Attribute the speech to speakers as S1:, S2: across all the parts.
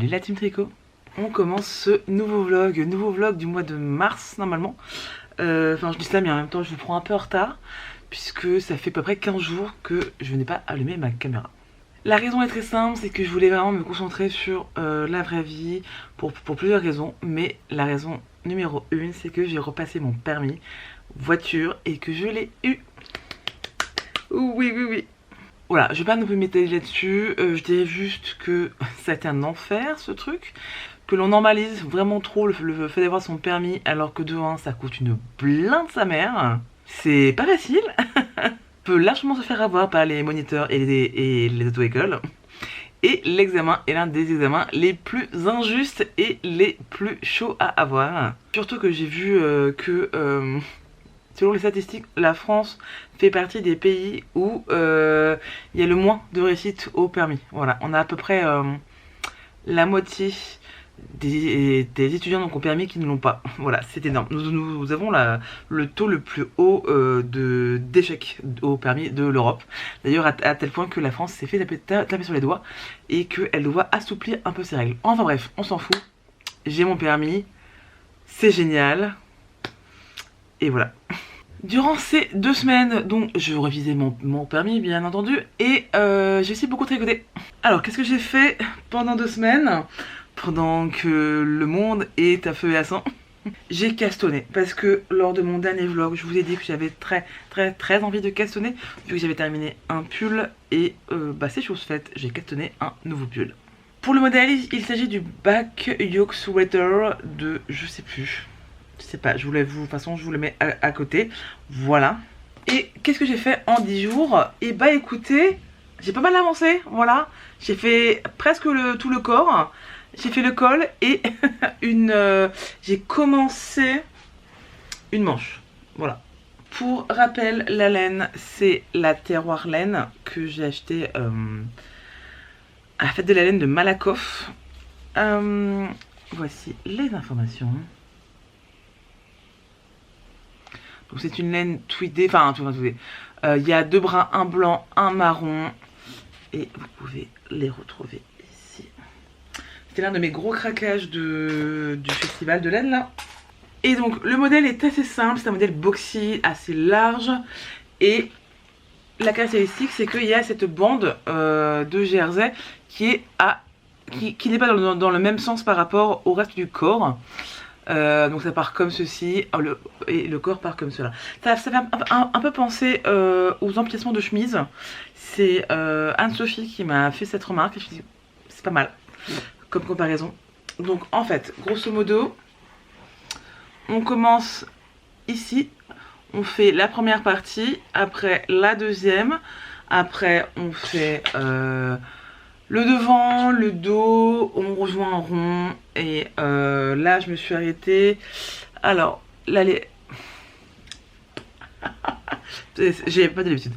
S1: Salut la team tricot. On commence ce nouveau vlog du mois de mars normalement. Enfin je dis ça mais en même temps je vous prends un peu en retard puisque ça fait à peu près 15 jours que je n'ai pas allumé ma caméra. La raison est très simple, c'est que je voulais vraiment me concentrer sur la vraie vie pour plusieurs raisons. Mais la raison numéro 1, c'est que j'ai repassé mon permis voiture et que je l'ai eu. Oui. Voilà, je vais pas non plus m'étaler là-dessus, je dirais juste que ça a été un enfer ce truc, que l'on normalise vraiment trop le fait d'avoir son permis alors que de 1 ça coûte une blinde sa mère, c'est pas facile, on peut largement se faire avoir par les moniteurs et les auto-écoles, et l'examen est l'un des examens les plus injustes et les plus chauds à avoir. Surtout que j'ai vu selon les statistiques, la France fait partie des pays où il y a le moins de réussite au permis. Voilà, on a à peu près la moitié des étudiants donc au permis qui ne l'ont pas. Voilà, c'est énorme. Nous avons le taux le plus haut d'échec au permis de l'Europe. D'ailleurs, à tel point que la France s'est fait taper sur les doigts et qu'elle doit assouplir un peu ses règles. Enfin bref, on s'en fout. J'ai mon permis, c'est génial. Et voilà. Durant ces 2 semaines, donc je revisais mon permis bien entendu, et j'ai aussi beaucoup tricoté. Alors qu'est-ce que j'ai fait pendant 2 semaines, pendant que le monde est à feu et à sang? J'ai castonné, parce que lors de mon dernier vlog, je vous ai dit que j'avais très envie de castonner, vu que j'avais terminé un pull, et c'est chose faite, j'ai castonné un nouveau pull. Pour le modèle, il s'agit du back yoke sweater de je sais plus. Je sais pas, de toute façon je vous le mets à côté, voilà. Et qu'est-ce que j'ai fait en 10 jours? Et bah écoutez, j'ai pas mal avancé, voilà. J'ai fait presque tout le corps, j'ai fait le col et j'ai commencé une manche, voilà. Pour rappel, la laine, c'est la terroir laine que j'ai acheté à la fête de la laine de Malakoff. Voici les informations. Donc c'est une laine tweedée, il y a 2 brins, un blanc, un marron, et vous pouvez les retrouver ici. C'était l'un de mes gros craquages du festival de laine là. Et donc le modèle est assez simple, c'est un modèle boxy, assez large, et la caractéristique c'est qu'il y a cette bande de jersey qui n'est pas dans le même sens par rapport au reste du corps. Donc ça part comme ceci, et le corps part comme cela. Ça fait un peu penser aux empiècements de chemise. C'est Anne-Sophie qui m'a fait cette remarque et je me suis dit c'est pas mal comme comparaison. Donc en fait, grosso modo, on commence ici, on fait la première partie, après la deuxième, après on fait le devant, le dos, on rejoint en rond, et là je me suis arrêtée. Alors là j'ai pas d'habitude.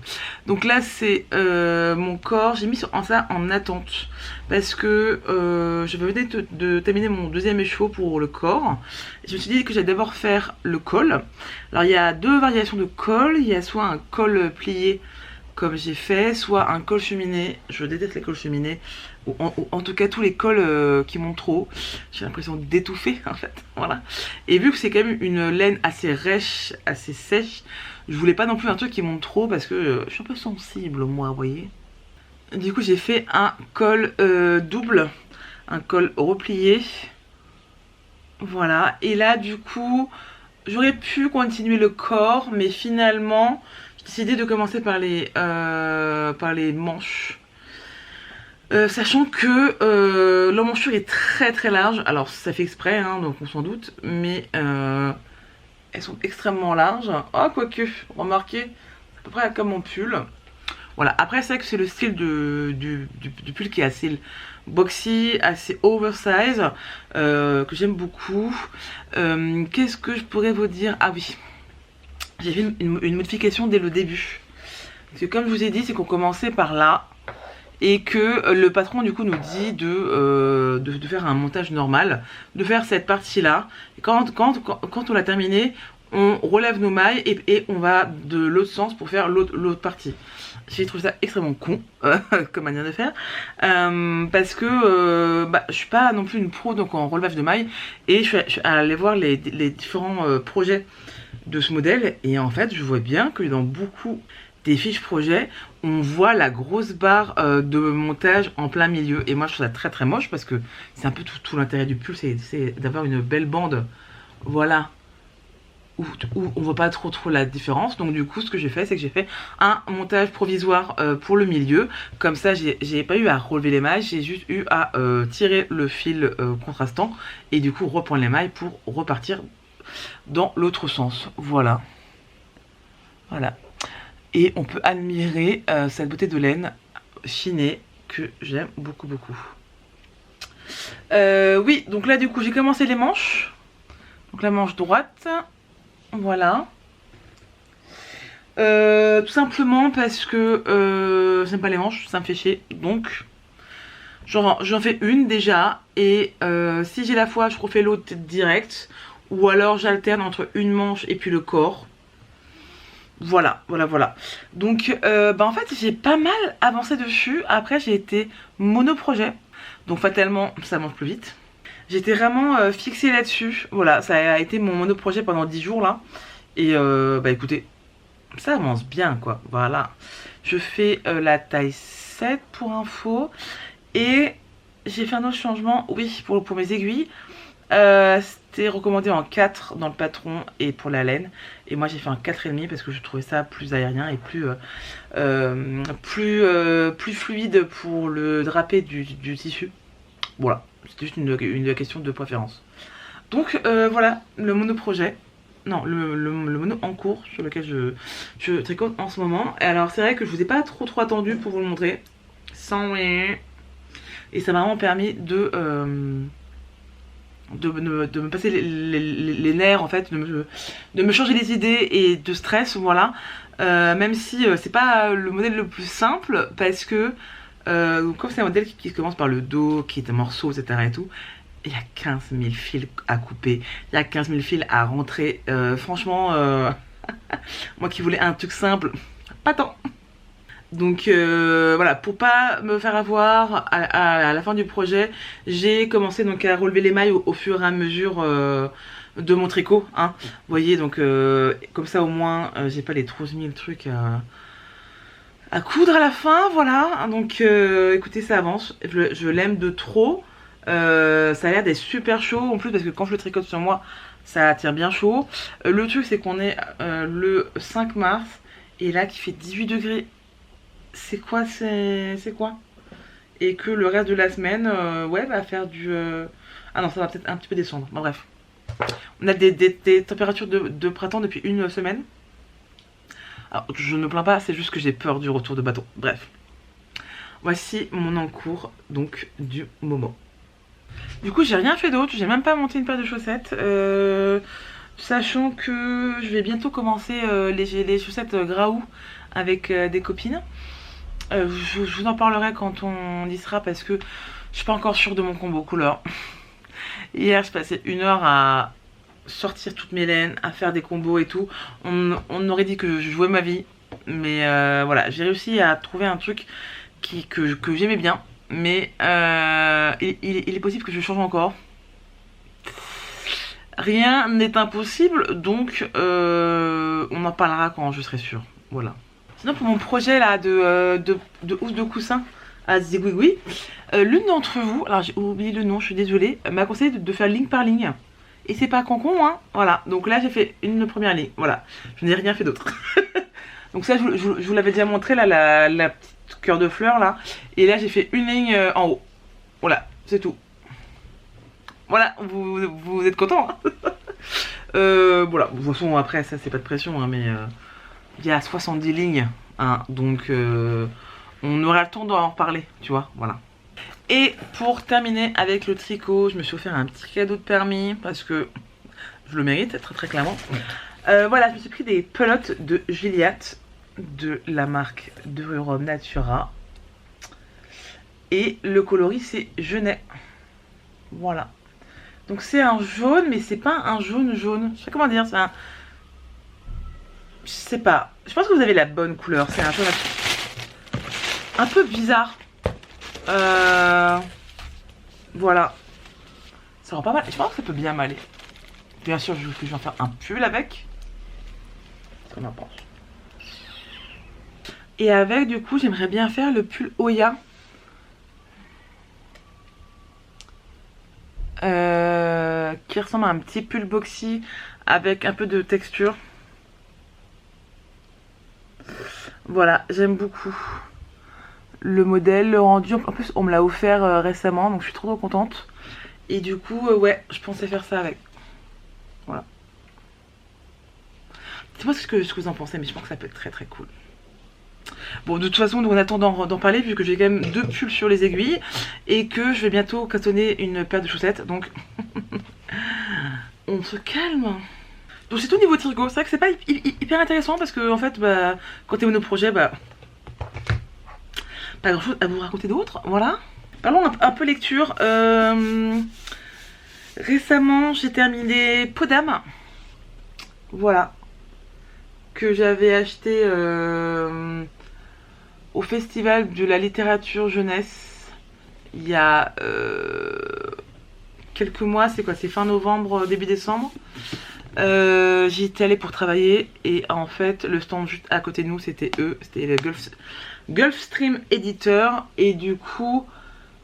S1: Donc là c'est mon corps, j'ai mis ça en attente parce que je venais de terminer mon 2e écheveau pour le corps. Et je me suis dit que j'allais d'abord faire le col. Alors il y a 2 variations de col, il y a soit un col plié comme j'ai fait, soit un col cheminé. Je déteste les cols cheminés, ou en tout cas tous les cols qui montent trop. J'ai l'impression d'étouffer en fait, voilà. Et vu que c'est quand même une laine assez rêche, assez sèche, je voulais pas non plus un truc qui monte trop parce que je suis un peu sensible moi, vous voyez. Du coup j'ai fait un col double, un col replié, voilà. Et là du coup j'aurais pu continuer le corps, mais finalement j'ai décidé de commencer par les manches. Sachant que l'emmanchure est très large. Alors ça fait exprès, hein, donc on s'en doute. Mais elles sont extrêmement larges. Oh, quoique, remarquez, c'est à peu près comme mon pull. Voilà, après c'est vrai que c'est le style du pull qui est assez boxy, assez oversize, que j'aime beaucoup. Qu'est-ce que je pourrais vous dire? Ah oui, j'ai fait une modification dès le début. Parce que comme je vous ai dit, c'est qu'on commençait par là. Et que le patron du coup nous dit de faire un montage normal, de faire cette partie là. Et quand on l'a terminé, on relève nos mailles et on va de l'autre sens pour faire l'autre partie. J'ai trouvé ça extrêmement con comme manière de faire parce que je suis pas non plus une pro donc en relevage de mailles et je suis allée voir les différents projets de ce modèle et en fait je vois bien que dans beaucoup des fiches projets on voit la grosse barre de montage en plein milieu et moi je trouve ça très très moche parce que c'est un peu tout l'intérêt du pull, c'est d'avoir une belle bande, voilà, où on voit pas trop la différence. Donc du coup ce que j'ai fait c'est que j'ai fait un montage provisoire pour le milieu, comme ça j'ai pas eu à relever les mailles, j'ai juste eu à tirer le fil contrastant et du coup reprendre les mailles pour repartir dans l'autre sens, voilà. Et on peut admirer cette beauté de laine chinée que j'aime beaucoup. Oui, donc là du coup j'ai commencé les manches. Donc la manche droite, voilà. Tout simplement parce que j'aime pas les manches, ça me fait chier. Donc j'en fais une déjà. Et si j'ai la foi, je refais l'autre direct. Ou alors j'alterne entre une manche et puis le corps. Voilà. Donc en fait j'ai pas mal avancé dessus. Après j'ai été monoprojet. Donc fatalement ça mange plus vite. J'étais vraiment fixée là-dessus. Voilà, ça a été mon monoprojet pendant 10 jours là. Et écoutez, ça avance bien quoi. Voilà. Je fais la taille 7 pour info. Et j'ai fait un autre changement, oui, pour mes aiguilles. C'était recommandé en 4 dans le patron et pour la laine. Et moi j'ai fait un 4,5 parce que je trouvais ça plus aérien et plus fluide pour le drapé du tissu. Voilà, c'était juste une question de préférence. Donc voilà, le monoprojet. Non, le mono en cours sur lequel je tricote en ce moment. Et alors c'est vrai que je vous ai pas trop attendu pour vous le montrer. Sans... Et ça m'a vraiment permis de me passer les nerfs en fait, de me changer les idées et de stress, voilà. Même si c'est pas le modèle le plus simple parce que comme c'est un modèle qui commence par le dos, qui est un morceau, etc. et tout, il y a 15 000 fils à couper, il y a 15 000 fils à rentrer. Franchement, moi qui voulais un truc simple, pas tant. Donc voilà, pour pas me faire avoir à la fin du projet, j'ai commencé donc à relever les mailles au fur et à mesure de mon tricot, hein. Vous voyez, donc comme ça au moins j'ai pas les 12 000 trucs à coudre à la fin, voilà. Donc écoutez, ça avance, je l'aime de trop. Ça a l'air d'être super chaud en plus parce que quand je le tricote sur moi, ça tire bien chaud. Le truc c'est qu'on est le 5 mars et là qui fait 18 degrés. C'est quoi, et que le reste de la semaine va faire du ah non, ça va peut-être un petit peu descendre, bon, bref, on a des températures de printemps depuis une semaine. Alors je ne plains pas, c'est juste que j'ai peur du retour de bâton. Bref, voici mon encours donc du moment. Du coup j'ai rien fait d'autre, j'ai même pas monté une paire de chaussettes, sachant que je vais bientôt commencer les chaussettes Graou avec des copines. Je vous en parlerai quand on y sera parce que je suis pas encore sûre de mon combo couleur. Hier je passais 1 heure à sortir toutes mes laines, à faire des combos et tout. On aurait dit que je jouais ma vie. Mais voilà, j'ai réussi à trouver un truc que j'aimais bien. Mais il est possible que je change encore. Rien n'est impossible, donc on en parlera quand je serai sûre. Voilà. Sinon pour mon projet là de housse de coussin à zigouigoui, l'une d'entre vous, alors j'ai oublié le nom, je suis désolée, m'a conseillé de faire ligne par ligne. Et c'est pas con hein, voilà. Donc là j'ai fait une première ligne, voilà. Je n'ai rien fait d'autre. Donc ça je vous l'avais déjà montré là, la petite cœur de fleur là. Et là j'ai fait une ligne en haut. Voilà, c'est tout. Voilà, vous êtes content hein. Voilà, de toute façon après ça c'est pas de pression hein, mais il y a 70 lignes hein, donc on aura le temps d'en reparler, tu vois, voilà. Et pour terminer avec le tricot, je me suis offert un petit cadeau de permis parce que je le mérite très clairement. Voilà, je me suis pris des pelotes de Gilliatt de la marque de Rome Natura. Et le coloris c'est Genet. Voilà. Donc c'est un jaune, mais c'est pas un jaune. Je sais comment dire, Je sais pas. Je pense que vous avez la bonne couleur. C'est un peu bizarre. Voilà. Ça rend pas mal. Je pense que ça peut bien m'aller. Bien sûr, je vais en faire un pull avec. C'est ce qu'on en pense. Et avec, du coup, j'aimerais bien faire le pull Oya. Qui ressemble à un petit pull boxy avec un peu de texture. Voilà, j'aime beaucoup le modèle, le rendu. En plus, on me l'a offert récemment, donc je suis trop contente. Et du coup, ouais, je pensais faire ça avec. Voilà. Dites-moi ce que vous en pensez, mais je pense que ça peut être très très cool. Bon, de toute façon, en attendant d'en parler, vu que j'ai quand même 2 pulls sur les aiguilles et que je vais bientôt cartonner une paire de chaussettes, donc on se calme. Donc c'est tout niveau tricot. C'est vrai que c'est pas hyper intéressant parce que en fait, bah, quand t'es monoprojet, bah, pas grand chose à vous raconter d'autre. Voilà. Parlons un peu lecture. Récemment, j'ai terminé Peau d'âme. Voilà. Que j'avais acheté au festival de la littérature jeunesse il y a quelques mois. C'est quoi? C'est fin novembre, début décembre. J'y étais allée pour travailler et en fait le stand juste à côté de nous c'était eux, c'était le Gulfstream Editor, et du coup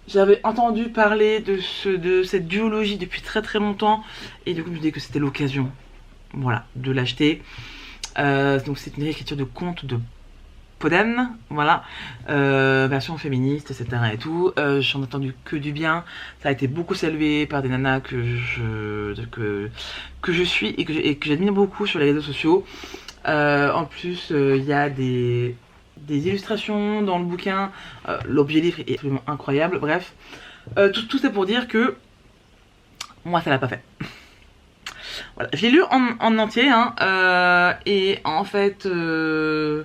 S1: j'avais entendu parler de cette duologie depuis très très longtemps et du coup je me disais que c'était l'occasion, voilà, de l'acheter. Donc c'est une réécriture de contes de Peau d'âme, voilà, version féministe, etc. et tout. J'en ai entendu que du bien. Ça a été beaucoup salué par des nanas que je suis et que j'admire beaucoup sur les réseaux sociaux. En plus, il y a des illustrations dans le bouquin. L'objet livre est absolument incroyable. Bref, tout ça pour dire que moi, ça l'a pas fait. Voilà, je l'ai lu en entier, hein, et en fait, je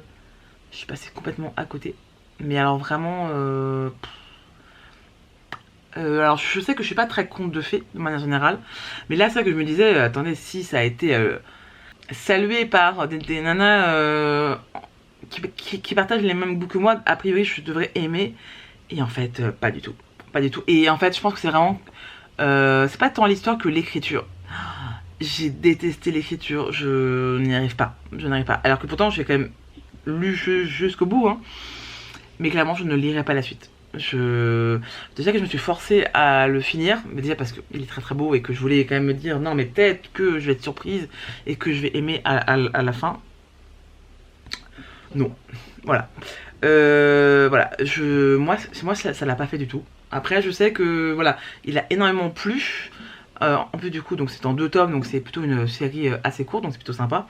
S1: suis passée complètement à côté. Mais alors vraiment, alors je sais que je suis pas très conte de fées de manière générale, mais là c'est vrai que je me disais, attendez, si ça a été salué par des nanas qui partagent les mêmes goûts que moi, a priori je devrais aimer, et en fait pas du tout, pas du tout. Et en fait je pense que c'est vraiment, c'est pas tant l'histoire que l'écriture. J'ai détesté l'écriture, je n'y arrive pas, je n'arrive pas. Alors que pourtant j'ai quand même lu jusqu'au bout, hein. Mais clairement je ne lirai pas la suite. Déjà que je me suis forcée à le finir, mais déjà parce qu'il est très très beau et que je voulais quand même me dire non mais peut-être que je vais être surprise et que je vais aimer à la fin. Non, voilà. Voilà, moi ça l'a pas fait du tout. Après je sais que voilà, il a énormément plu. En plus du coup donc c'est en 2 tomes, donc c'est plutôt une série assez courte, donc c'est plutôt sympa.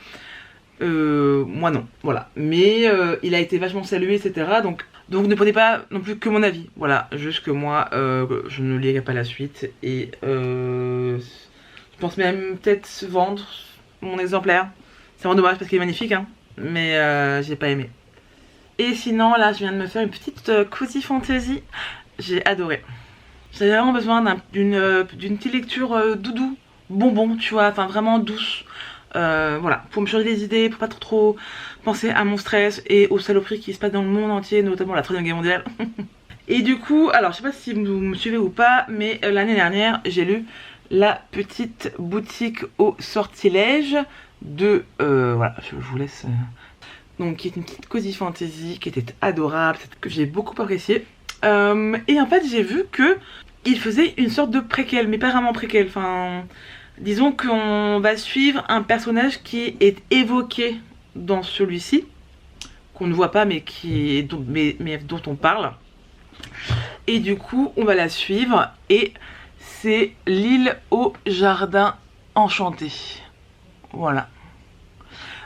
S1: Moi non, voilà. Mais il a été vachement salué, etc. Donc ne prenez pas non plus que mon avis. Voilà, juste que moi, je ne lirai pas la suite. Et je pense même peut-être vendre mon exemplaire. C'est vraiment dommage parce qu'il est magnifique, hein. Mais j'ai pas aimé. Et sinon, là, je viens de me faire une petite cozy fantasy. J'ai adoré. J'avais vraiment besoin d'une petite lecture doudou, bonbon, tu vois, enfin vraiment douce. Voilà, pour me changer les idées, pour pas trop penser à mon stress et aux saloperies qui se passent dans le monde entier, notamment la 3ème guerre mondiale. Et du coup, alors je sais pas si vous me suivez ou pas, mais l'année dernière j'ai lu La petite boutique au sortilège de... voilà, je vous laisse... donc qui est une petite cozy fantasy qui était adorable, que j'ai beaucoup apprécié. Et en fait j'ai vu que il faisait une sorte de préquel, mais pas vraiment préquel, enfin... Disons qu'on va suivre un personnage qui est évoqué dans celui-ci, qu'on ne voit pas mais dont on parle. Et du coup, on va la suivre et c'est l'île au jardin enchanté. Voilà.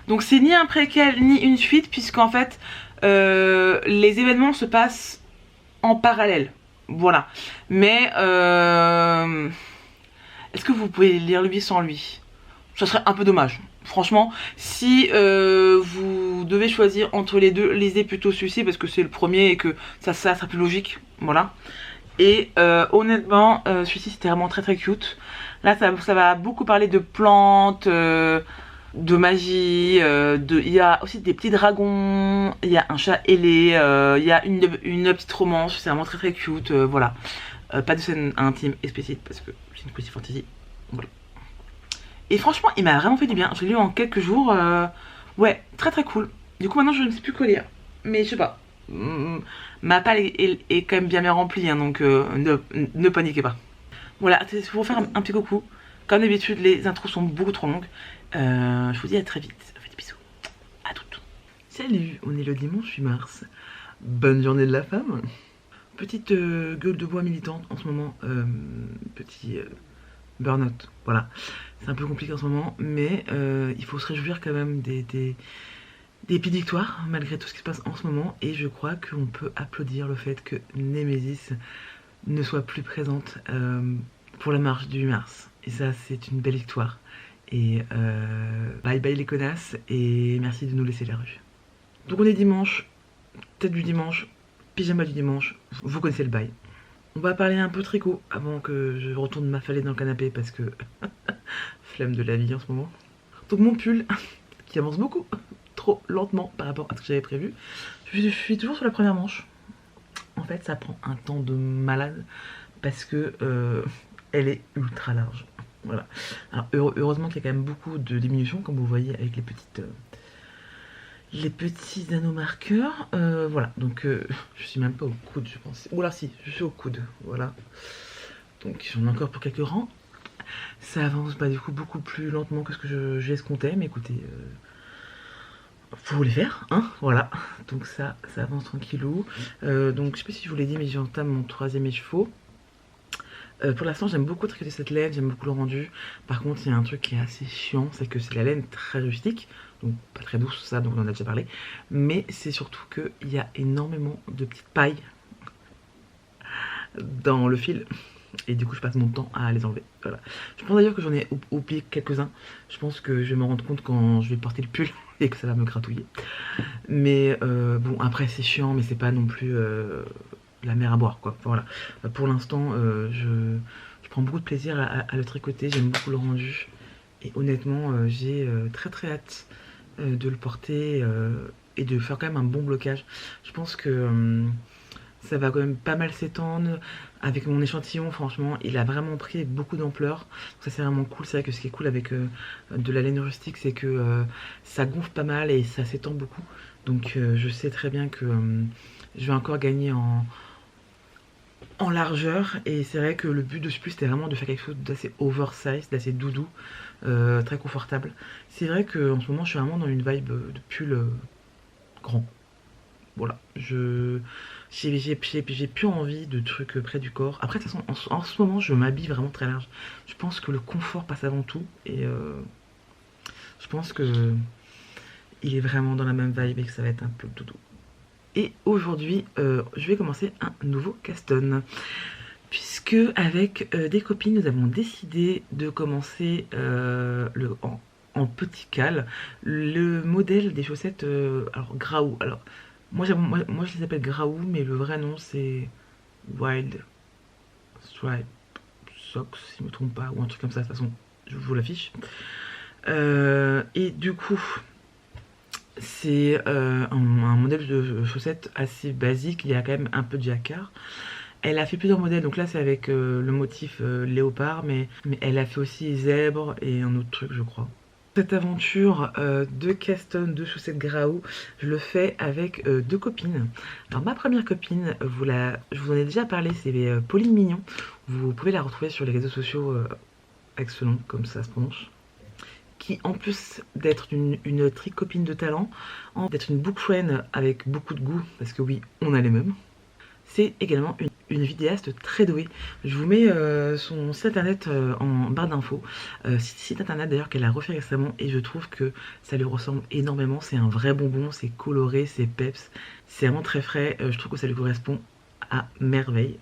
S1: Donc c'est ni un préquel ni une suite puisqu'en fait les événements se passent en parallèle. Voilà. Mais est-ce que vous pouvez lire lui sans lui? Ça serait un peu dommage. Franchement, si vous devez choisir entre les deux, lisez plutôt celui-ci parce que c'est le premier et que ça sera plus logique. Voilà. Et honnêtement, celui-ci c'était vraiment très très cute. Là, ça va beaucoup parler de plantes, de magie, il y a aussi des petits dragons, il y a un chat ailé, il y a une petite romance, c'est vraiment très très cute, voilà. Pas de scène intime explicite parce que c'est une petite fantasy, voilà. Et franchement, il m'a vraiment fait du bien, je l'ai lu en quelques jours, ouais, très très cool. Du coup maintenant je ne sais plus quoi lire, mais je sais pas, ma palle est quand même bien remplie, hein, donc ne paniquez pas. Voilà, c'est pour vous faire un petit coucou. Comme d'habitude, les intros sont beaucoup trop longues. Je vous dis à très vite. Faites des bisous. À toutes. Salut, on est le dimanche 8 mars. Bonne journée de la femme. Petite gueule de bois militante en ce moment. Petit burn-out. Voilà. C'est un peu compliqué en ce moment, mais il faut se réjouir quand même des petites victoires, malgré tout ce qui se passe en ce moment. Et je crois qu'on peut applaudir le fait que Nemesis ne soit plus présente pour la marche du 8 mars. Et ça, c'est une belle victoire. Et bye bye les connasses, et merci de nous laisser la rue. Donc on est dimanche, tête du dimanche, pyjama du dimanche, vous connaissez le bail. On va parler un peu tricot avant que je retourne m'affaler dans le canapé parce que flemme de la vie en ce moment. Donc mon pull, qui avance beaucoup, trop lentement par rapport à ce que j'avais prévu. Je suis toujours sur la première manche. En fait, ça prend un temps de malade parce que elle est ultra large. Voilà. Alors heureusement qu'il y a quand même beaucoup de diminution, comme vous voyez avec les petits anneaux marqueurs. Voilà. Donc je suis même pas au coude, je pense. Ou là, si, je suis au coude. Voilà. Donc j'en ai encore pour quelques rangs. Ça avance du coup beaucoup plus lentement que ce que j'escomptais, mais écoutez. Faut les faire, hein, voilà. Donc ça avance tranquillou. Donc je sais pas si je vous l'ai dit, mais j'entame mon 3e écheveau. Pour l'instant, j'aime beaucoup tricoter cette laine, j'aime beaucoup le rendu. Par contre, il y a un truc qui est assez chiant, c'est que c'est la laine très rustique, donc pas très douce, ça, donc on en a déjà parlé. Mais c'est surtout qu'il y a énormément de petites pailles dans le fil. Et du coup, je passe mon temps à les enlever. Voilà. Je pense d'ailleurs que j'en ai oublié quelques-uns. Je pense que je vais m'en rendre compte quand je vais porter le pull et que ça va me gratouiller. Mais bon, après, c'est chiant, mais c'est pas non plus la mer à boire, quoi. Voilà. Pour l'instant, je prends beaucoup de plaisir à le tricoter. J'aime beaucoup le rendu. Et honnêtement, j'ai très très hâte de le porter et de faire quand même un bon blocage. Je pense que ça va quand même pas mal s'étendre. Avec mon échantillon, franchement, il a vraiment pris beaucoup d'ampleur. Ça, c'est vraiment cool. C'est vrai que ce qui est cool avec de la laine rustique, c'est que ça gonfle pas mal et ça s'étend beaucoup. Donc, je sais très bien que je vais encore gagner en largeur. Et c'est vrai que le but de ce pull, c'était vraiment de faire quelque chose d'assez oversize, d'assez doudou, très confortable. C'est vrai qu'en ce moment, je suis vraiment dans une vibe de pull grand. Voilà, j'ai plus envie de trucs près du corps. Après, de toute façon, en ce moment, je m'habille vraiment très large. Je pense que le confort passe avant tout. Et je pense que il est vraiment dans la même vibe et que ça va être un peu doudou. Et aujourd'hui, je vais commencer un nouveau Caston. Puisque avec des copines, nous avons décidé de commencer en petit cal le modèle des chaussettes alors Graou. Alors moi je les appelle Graou, mais le vrai nom c'est Wild Stripe Socks, si je me trompe pas, ou un truc comme ça. De toute façon, je vous l'affiche. Et du coup, c'est un modèle de chaussettes assez basique. Il y a quand même un peu de jacquard. Elle a fait plusieurs modèles, donc là c'est avec le motif léopard, mais elle a fait aussi zèbre et un autre truc, je crois. Cette aventure de Caston, de chaussettes Graou, je le fais avec deux copines. Alors ma première copine, je vous en ai déjà parlé, c'est Pauline Mignon. Vous pouvez la retrouver sur les réseaux sociaux avec ce nom, comme ça se prononce. Qui en plus d'être une tricopine de talent, d'être une book friend avec beaucoup de goût, parce que oui, on a les mêmes. C'est également une vidéaste très douée. Je vous mets son site internet en barre d'infos. Site internet d'ailleurs qu'elle a refait récemment et je trouve que ça lui ressemble énormément. C'est un vrai bonbon, c'est coloré, c'est peps. C'est vraiment très frais. Je trouve que ça lui correspond à merveille.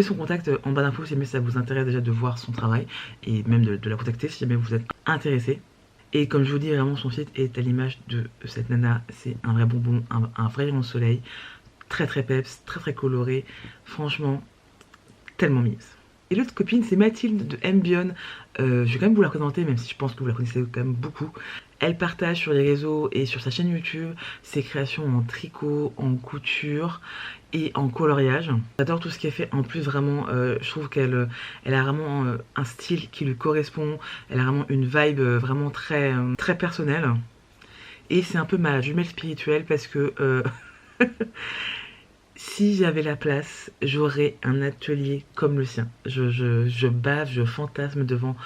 S1: Son contact en barre d'infos si jamais ça vous intéresse déjà de voir son travail et même de la contacter si jamais vous êtes intéressé. Et comme je vous dis, vraiment son site est à l'image de cette nana. C'est un vrai bonbon, un vrai rayon de soleil. Très très peps, très très coloré, franchement, tellement mise. Et l'autre copine, c'est Mathilde de Mbion. Je vais quand même vous la présenter, même si je pense que vous la connaissez quand même beaucoup. Elle partage sur les réseaux et sur sa chaîne YouTube ses créations en tricot, en couture et en coloriage. J'adore tout ce qu'elle fait. En plus, vraiment, je trouve qu'elle elle a vraiment un style qui lui correspond. Elle a vraiment une vibe vraiment très personnelle. Et c'est un peu ma jumelle spirituelle parce que si j'avais la place, j'aurais un atelier comme le sien. Je bave, je fantasme devant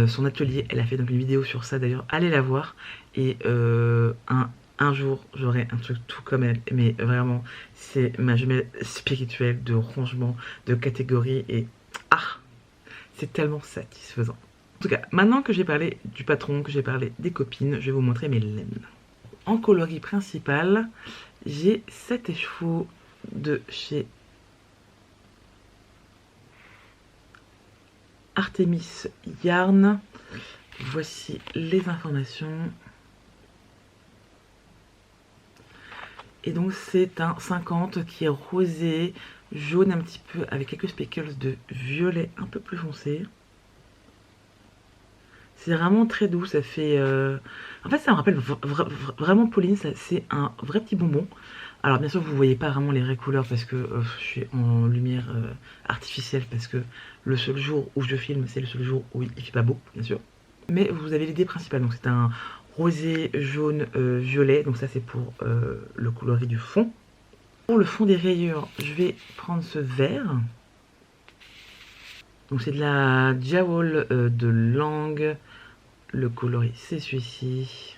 S1: son atelier. Elle a fait donc une vidéo sur ça d'ailleurs, allez la voir. Et un jour, j'aurai un truc tout comme elle. Mais vraiment, c'est ma jumelle spirituelle de rangement, de catégorie. Et ah, c'est tellement satisfaisant. En tout cas, maintenant que j'ai parlé du patron, que j'ai parlé des copines, je vais vous montrer mes laines. En coloris principal, j'ai cet écheveau de chez Artemis Yarn. Voici les informations. Et donc c'est un 50 qui est rosé, jaune un petit peu, avec quelques speckles de violet un peu plus foncé. C'est vraiment très doux, ça fait... En fait ça me rappelle vraiment Pauline, c'est un vrai petit bonbon. Alors bien sûr vous voyez pas vraiment les vraies couleurs parce que je suis en lumière artificielle, parce que le seul jour où je filme c'est le seul jour où il fait pas beau bien sûr. Mais vous avez l'idée principale, donc c'est un rosé, jaune, violet, donc ça c'est pour le coloris du fond. Pour le fond des rayures, je vais prendre ce vert. Donc c'est de la Jawol de Langue. Le coloris c'est celui-ci.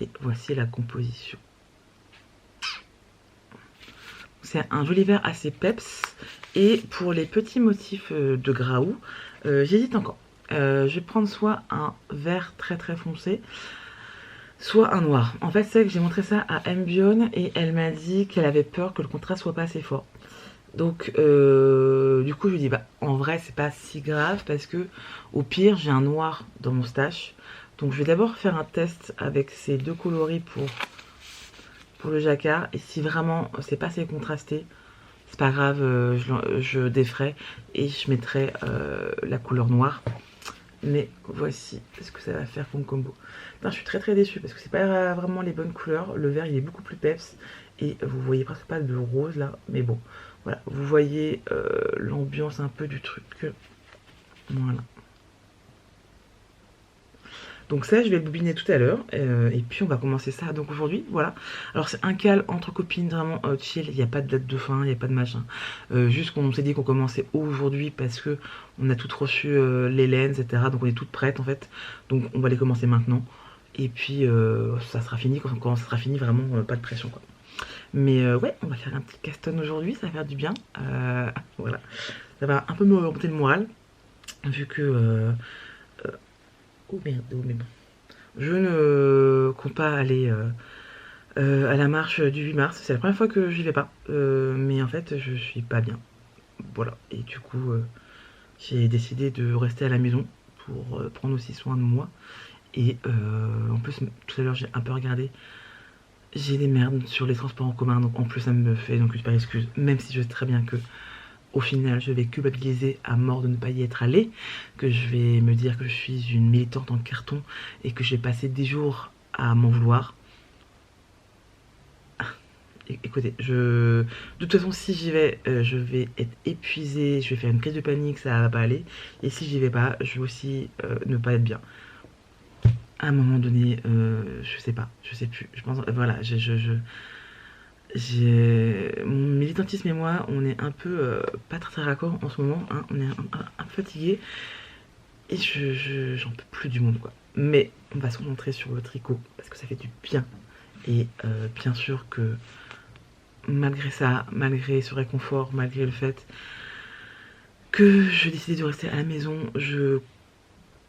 S1: Et voici la composition. C'est un joli vert assez peps. Et pour les petits motifs de graou, j'hésite encore. Je vais prendre soit un vert très foncé, soit un noir. En fait, c'est que j'ai montré ça à Mbion et elle m'a dit qu'elle avait peur que le contraste soit pas assez fort. Donc, du coup, je lui dis, bah, en vrai, c'est pas si grave parce que, au pire, j'ai un noir dans mon stash. Donc, je vais d'abord faire un test avec ces deux coloris pour le jacquard. Et si vraiment c'est pas assez contrasté, c'est pas grave, je déferai et je mettrai la couleur noire. Mais voici ce que ça va faire comme combo. Putain, je suis très déçue parce que c'est pas vraiment les bonnes couleurs. Le vert il est beaucoup plus peps et vous voyez presque pas de rose là. Mais bon, voilà, vous voyez l'ambiance un peu du truc. Voilà. Donc ça, je vais le bobiner tout à l'heure. Et puis on va commencer ça donc aujourd'hui. Voilà. Alors c'est un cal entre copines, vraiment chill. Il n'y a pas de date de fin, il n'y a pas de machin. Juste qu'on s'est dit qu'on commençait aujourd'hui parce que on a toutes reçu les laines, etc. Donc on est toutes prêtes en fait. Donc on va les commencer maintenant. Et puis ça sera fini quand ça sera fini, vraiment pas de pression quoi. Mais ouais, on va faire un petit caston aujourd'hui, ça va faire du bien. Voilà. Ça va un peu me remonter le moral. Vu que... oh merde, oh merde. Je ne compte pas aller à la marche du 8 mars. C'est la première fois que j'y vais pas. Mais en fait, je suis pas bien. Voilà. Et du coup, j'ai décidé de rester à la maison pour prendre aussi soin de moi. Et en plus, tout à l'heure, j'ai un peu regardé. J'ai des merdes sur les transports en commun. Donc en plus, ça me fait donc une super excuse. Même si je sais très bien que au final, je vais culpabiliser à mort de ne pas y être allée, que je vais me dire que je suis une militante en carton et que j'ai passé des jours à m'en vouloir. Écoutez, de toute façon, si j'y vais, je vais être épuisée, je vais faire une crise de panique, ça va pas aller. Et si j'y vais pas, je vais aussi ne pas être bien. À un moment donné, je sais pas, je sais plus. Je pense, voilà, mon militantisme et moi, on est un peu pas très raccord en ce moment, hein, on est un peu fatigué et j'en peux plus du monde quoi. Mais on va se concentrer sur le tricot parce que ça fait du bien. Et bien sûr que malgré ça, malgré ce réconfort, malgré le fait que je décide de rester à la maison, je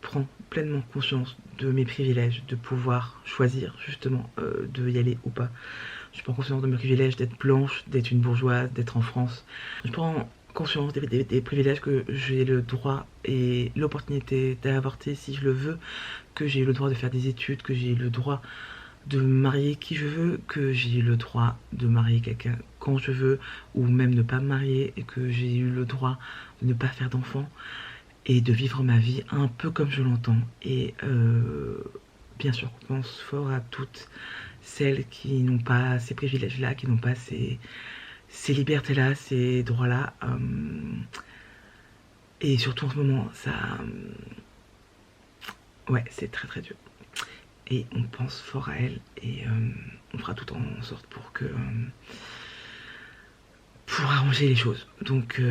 S1: prends pleinement conscience de mes privilèges, de pouvoir choisir justement de y aller ou pas. Je prends conscience de mes privilèges d'être blanche, d'être une bourgeoise, d'être en France. Je prends conscience des privilèges que j'ai le droit et l'opportunité d'avorter si je le veux, que j'ai le droit de faire des études, que j'ai le droit de marier qui je veux, que j'ai le droit de marier quelqu'un quand je veux, ou même ne pas me marier, et que j'ai eu le droit de ne pas faire d'enfant, et de vivre ma vie un peu comme je l'entends. Et bien sûr, on pense fort à toutes celles qui n'ont pas ces privilèges-là, qui n'ont pas ces libertés-là, ces droits-là. Et surtout en ce moment, ça... ouais, c'est très très dur. Et on pense fort à elle, et on fera tout en sorte pour que... pour arranger les choses. Donc...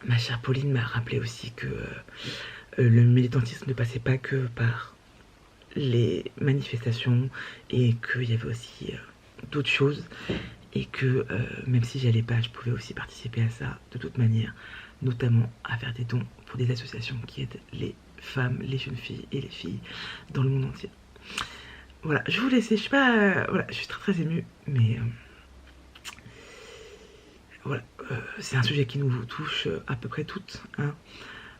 S1: ma chère Pauline m'a rappelé aussi que le militantisme ne passait pas que par les manifestations et qu'il y avait aussi d'autres choses et que même si j'allais pas, je pouvais aussi participer à ça de toute manière, notamment à faire des dons pour des associations qui aident les femmes, les jeunes filles et les filles dans le monde entier. Voilà, je vous laisse, je sais pas, voilà, je suis très très émue, mais voilà, c'est un sujet qui nous touche à peu près toutes, hein,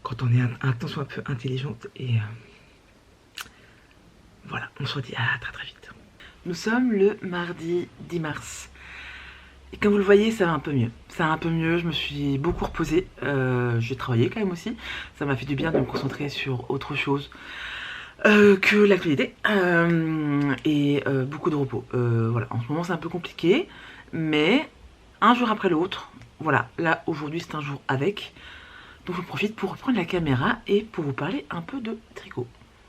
S1: quand on est un temps soit un peu intelligente, et voilà, on se redit à très très vite. Nous sommes le mardi 10 mars. Et comme vous le voyez, ça va un peu mieux. Ça va un peu mieux, je me suis beaucoup reposée. J'ai travaillé quand même aussi. Ça m'a fait du bien de me concentrer sur autre chose que l'actualité. Et beaucoup de repos. Voilà, en ce moment c'est un peu compliqué. Mais un jour après l'autre, voilà, là aujourd'hui c'est un jour avec. Donc je profite pour reprendre la caméra et pour vous parler un peu de tricot.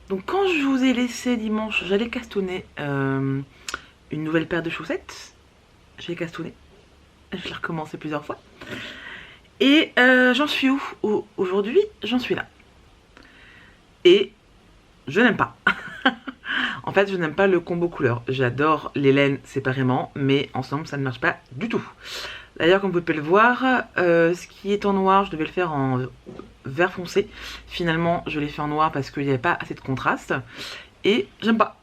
S1: Donc quand je vous ai laissé dimanche, j'allais castonner une nouvelle paire de chaussettes. Je l'ai castonnée. Je l'ai recommencé plusieurs fois. Et j'en suis où aujourd'hui? J'en suis là. Et je n'aime pas. En fait, je n'aime pas le combo couleur. J'adore les laines séparément, mais ensemble, ça ne marche pas du tout. D'ailleurs, comme vous pouvez le voir, ce qui est en noir, je devais le faire en vert foncé. Finalement, je l'ai fait en noir parce qu'il n'y avait pas assez de contraste. Et j'aime pas.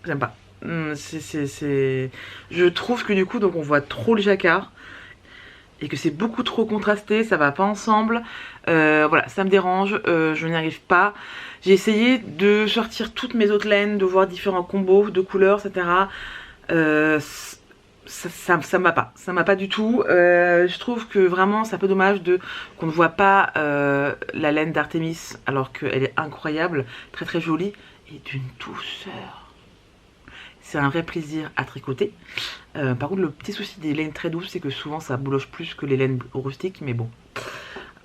S1: J'aime pas. Je trouve que du coup, donc on voit trop le jacquard. Et que c'est beaucoup trop contrasté, ça va pas ensemble. Voilà, ça me dérange, je n'y arrive pas. J'ai essayé de sortir toutes mes autres laines, de voir différents combos de couleurs, etc. Ça m'a pas du tout. Je trouve que vraiment c'est un peu dommage qu'on ne voit pas la laine d'Artémis alors qu'elle est incroyable, très très jolie et d'une douceur. C'est un vrai plaisir à tricoter. Par contre, le petit souci des laines très douces, c'est que souvent ça bouloche plus que les laines rustiques, mais bon.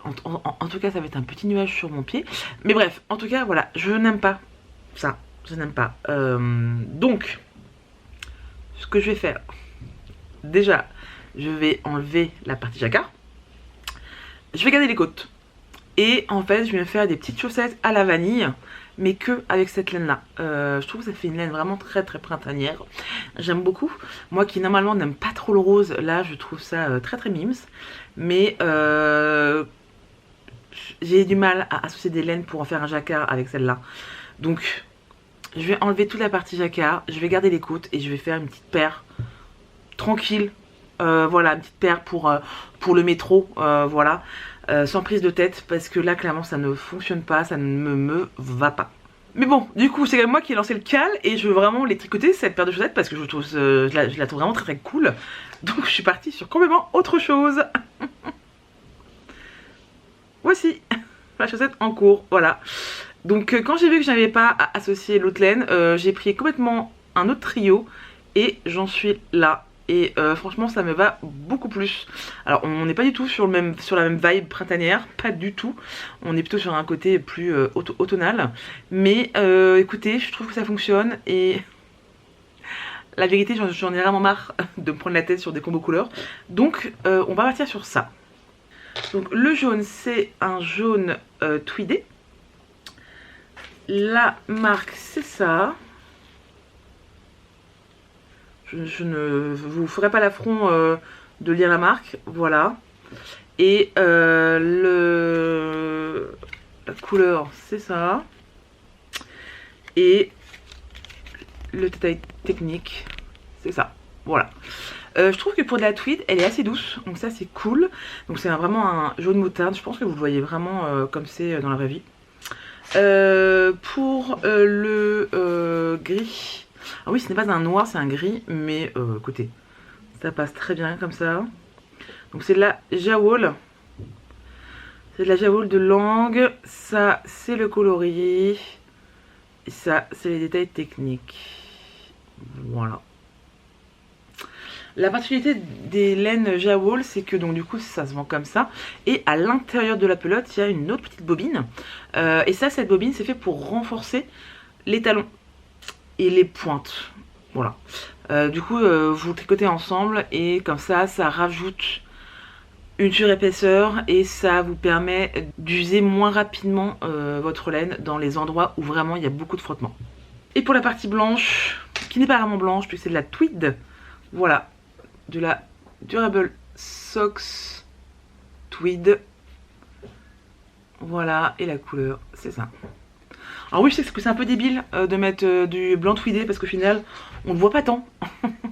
S1: En tout cas, ça va être un petit nuage sur mon pied. Mais bref, en tout cas, voilà, je n'aime pas ça. Je n'aime pas. Donc, ce que je vais faire, déjà, je vais enlever la partie jacquard. Je vais garder les côtes. Et en fait, je vais me faire des petites chaussettes à la vanille, mais que avec cette laine là. Je trouve que ça fait une laine vraiment très très printanière. J'aime beaucoup. Moi qui normalement n'aime pas trop le rose, là je trouve ça très très mimes. Mais j'ai du mal à associer des laines pour en faire un jacquard avec celle-là. Donc je vais enlever toute la partie jacquard, je vais garder les côtes et je vais faire une petite paire tranquille. Voilà, une petite paire pour le métro, voilà. Sans prise de tête, parce que là clairement ça ne fonctionne pas, ça ne me va pas. Mais bon, du coup c'est quand même moi qui ai lancé le cal et je veux vraiment les tricoter cette paire de chaussettes parce que je la trouve vraiment très très cool. Donc je suis partie sur complètement autre chose. Voici la chaussette en cours, voilà. Donc quand j'ai vu que je n'avais pas à associer l'autre laine, j'ai pris complètement un autre trio et j'en suis là. Et franchement ça me va beaucoup plus. Alors on n'est pas du tout sur la même vibe printanière, pas du tout. On est plutôt sur un côté plus automnal. Mais écoutez, je trouve que ça fonctionne. Et la vérité, j'en ai vraiment marre de me prendre la tête sur des combos couleurs. Donc on va partir sur ça. Donc le jaune, c'est un jaune tweedé. La marque, c'est ça. Je ne vous ferai pas l'affront de lire la marque, voilà. Et la couleur, c'est ça. Et le détail technique, c'est ça, voilà. Je trouve que pour de la tweed, elle est assez douce, donc ça c'est cool. Donc c'est vraiment un jaune moutarde, je pense que vous le voyez vraiment comme c'est dans la vraie vie. Pour le gris... Ah oui, ce n'est pas un noir, c'est un gris, mais écoutez, Ça passe très bien comme ça. Donc c'est de la Jawol. C'est de la Jawol de langue. Ça, c'est le coloris. Et ça, c'est les détails techniques. Voilà. La particularité des laines Jawol, c'est que donc du coup ça se vend comme ça. Et à l'intérieur de la pelote, il y a une autre petite bobine. Et ça, cette bobine, c'est fait pour renforcer les talons et les pointes. Voilà. Du coup, vous le tricotez ensemble et comme ça, ça rajoute une surépaisseur et ça vous permet d'user moins rapidement votre laine dans les endroits où vraiment il y a beaucoup de frottement. Et pour la partie blanche, qui n'est pas vraiment blanche puisque c'est de la tweed, voilà, de la Durable Socks tweed. Voilà, et la couleur, c'est ça. Alors oui, je sais que c'est un peu débile de mettre du blanc tweedé parce qu'au final, on ne voit pas tant.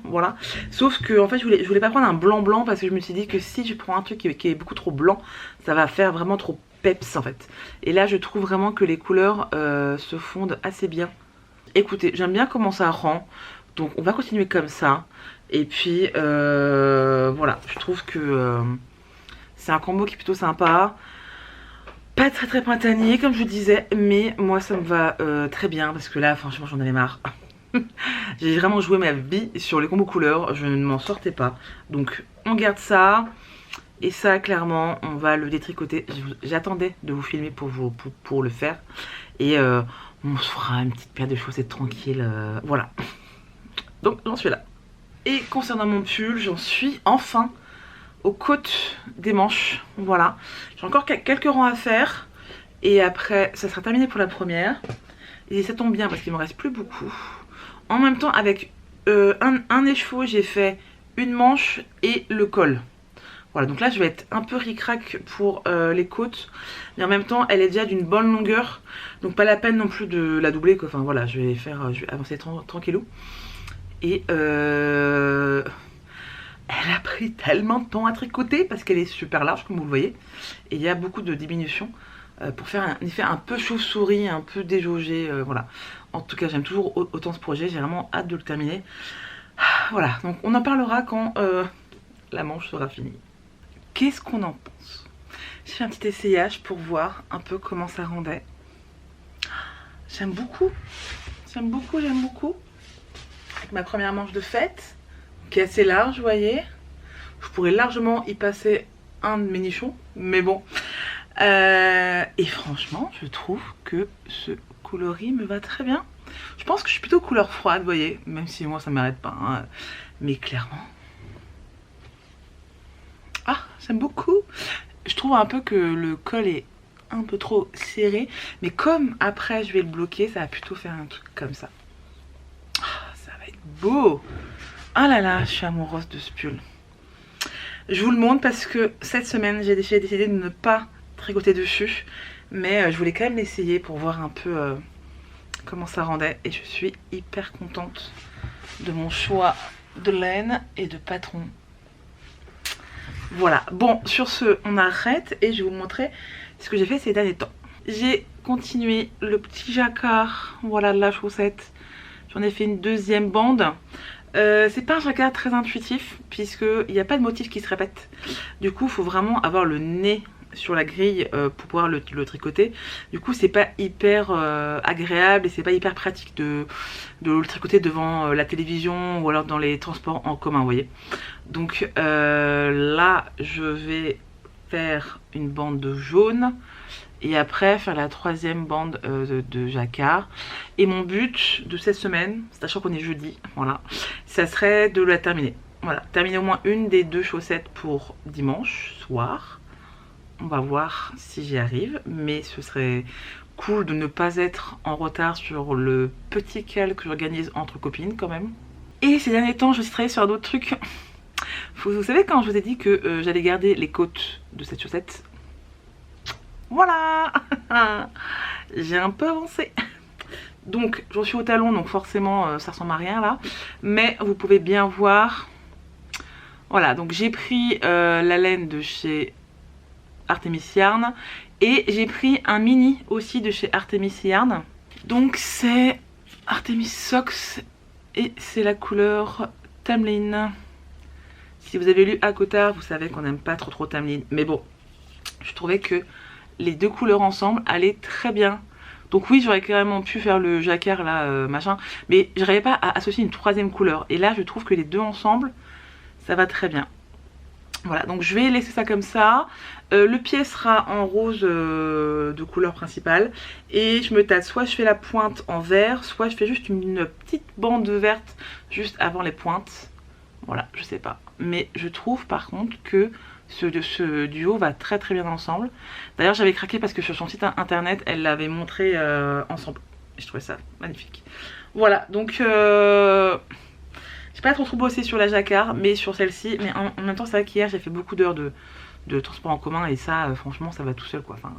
S1: Voilà. Sauf que en fait, je voulais pas prendre un blanc blanc parce que je me suis dit que si je prends un truc qui est beaucoup trop blanc, ça va faire vraiment trop peps en fait. Et là, je trouve vraiment que les couleurs se fondent assez bien. Écoutez, j'aime bien comment ça rend. Donc on va continuer comme ça. Et puis voilà, je trouve que c'est un combo qui est plutôt sympa. Pas très printanier comme je vous disais, mais moi ça me va très bien parce que là franchement j'en avais marre. J'ai vraiment joué ma vie sur les combos couleurs, je ne m'en sortais pas. Donc on garde ça. Et ça clairement on va le détricoter. J'attendais de vous filmer pour le faire. Et on se fera une petite paire de chaussettes tranquille. Voilà. Donc j'en suis là. Et concernant mon pull, j'en suis enfin aux côtes des manches. Voilà. J'ai encore quelques rangs à faire. Et après ça sera terminé pour la première. Et ça tombe bien parce qu'il me reste plus beaucoup. En même temps avec un écheveau j'ai fait une manche et le col. Voilà, donc là je vais être un peu ric-rac pour les côtes. Mais en même temps elle est déjà d'une bonne longueur. Donc pas la peine non plus de la doubler quoi. Enfin voilà, je vais avancer tranquillou. Et elle a pris tellement de temps à tricoter parce qu'elle est super large comme vous le voyez. Et il y a beaucoup de diminution pour faire un effet un peu chauve-souris, un peu déjaugé. Voilà. En tout cas j'aime toujours autant ce projet, j'ai vraiment hâte de le terminer. Voilà, donc on en parlera quand la manche sera finie. Qu'est-ce qu'on en pense? J'ai fait un petit essayage pour voir un peu comment ça rendait. J'aime beaucoup. J'aime beaucoup, j'aime beaucoup. Avec ma première manche de fête, qui est assez large, vous voyez. Je pourrais largement y passer un de mes nichons, mais bon. Et franchement, je trouve que ce coloris me va très bien. Je pense que je suis plutôt couleur froide, vous voyez. Même si moi, ça ne m'arrête pas. Hein. Mais clairement... Ah, j'aime beaucoup. Je trouve un peu que le col est un peu trop serré. Mais comme après, je vais le bloquer, ça va plutôt faire un truc comme ça. Ça va être beau. Ah là là, je suis amoureuse de ce pull. Je vous le montre parce que cette semaine, j'ai décidé de ne pas tricoter dessus. Mais je voulais quand même l'essayer pour voir un peu comment ça rendait. Et je suis hyper contente de mon choix de laine et de patron. Voilà, bon, sur ce, on arrête et je vais vous montrer ce que j'ai fait ces derniers temps. J'ai continué le petit jacquard, voilà, de la chaussette. J'en ai fait une deuxième bande. C'est pas un jacquard très intuitif puisqu'il n'y a pas de motif qui se répète. Du coup, il faut vraiment avoir le nez sur la grille pour pouvoir le tricoter. Du coup, c'est pas hyper agréable et c'est pas hyper pratique de le tricoter devant la télévision ou alors dans les transports en commun, vous voyez. Donc là, je vais faire une bande de jaune et après faire la troisième bande de jacquard. Et mon but de cette semaine, sachant qu'on est jeudi, voilà, ça serait de la terminer. Voilà, terminer au moins une des deux chaussettes pour dimanche soir. On va voir si j'y arrive, mais ce serait cool de ne pas être en retard sur le petit cal que j'organise entre copines quand même. Et ces derniers temps, je suis travaillée sur d'autres trucs. Vous savez quand je vous ai dit que j'allais garder les côtes de cette chaussette? Voilà. J'ai un peu avancé. Donc j'en suis au talon, donc forcément ça ressemble à rien là. Mais vous pouvez bien voir. Voilà, donc j'ai pris la laine de chez Artemis Yarn et j'ai pris un mini aussi de chez Artemis Yarn. Donc c'est Artemis Socks et c'est la couleur Tamlin. Si vous avez lu Akota, vous savez qu'on n'aime pas trop Tameline. Mais bon, je trouvais que les deux couleurs ensemble allaient très bien. Donc oui, j'aurais carrément pu faire le jacquard là, machin. Mais j'arrivais pas à associer une troisième couleur. Et là, je trouve que les deux ensemble, ça va très bien. Voilà, donc je vais laisser ça comme ça. Le pied sera en rose de couleur principale. Et je me tâte, soit je fais la pointe en vert, soit je fais juste une petite bande verte juste avant les pointes. Voilà, je sais pas. Mais je trouve par contre que ce duo va très bien ensemble. D'ailleurs j'avais craqué parce que sur son site internet, elle l'avait montré ensemble. Et je trouvais ça magnifique. Voilà, donc j'ai pas trop bossé sur la jacquard, mais sur celle-ci. Mais en même temps, c'est vrai qu'hier j'ai fait beaucoup d'heures de transport en commun et ça, franchement, ça va tout seul quoi. Enfin,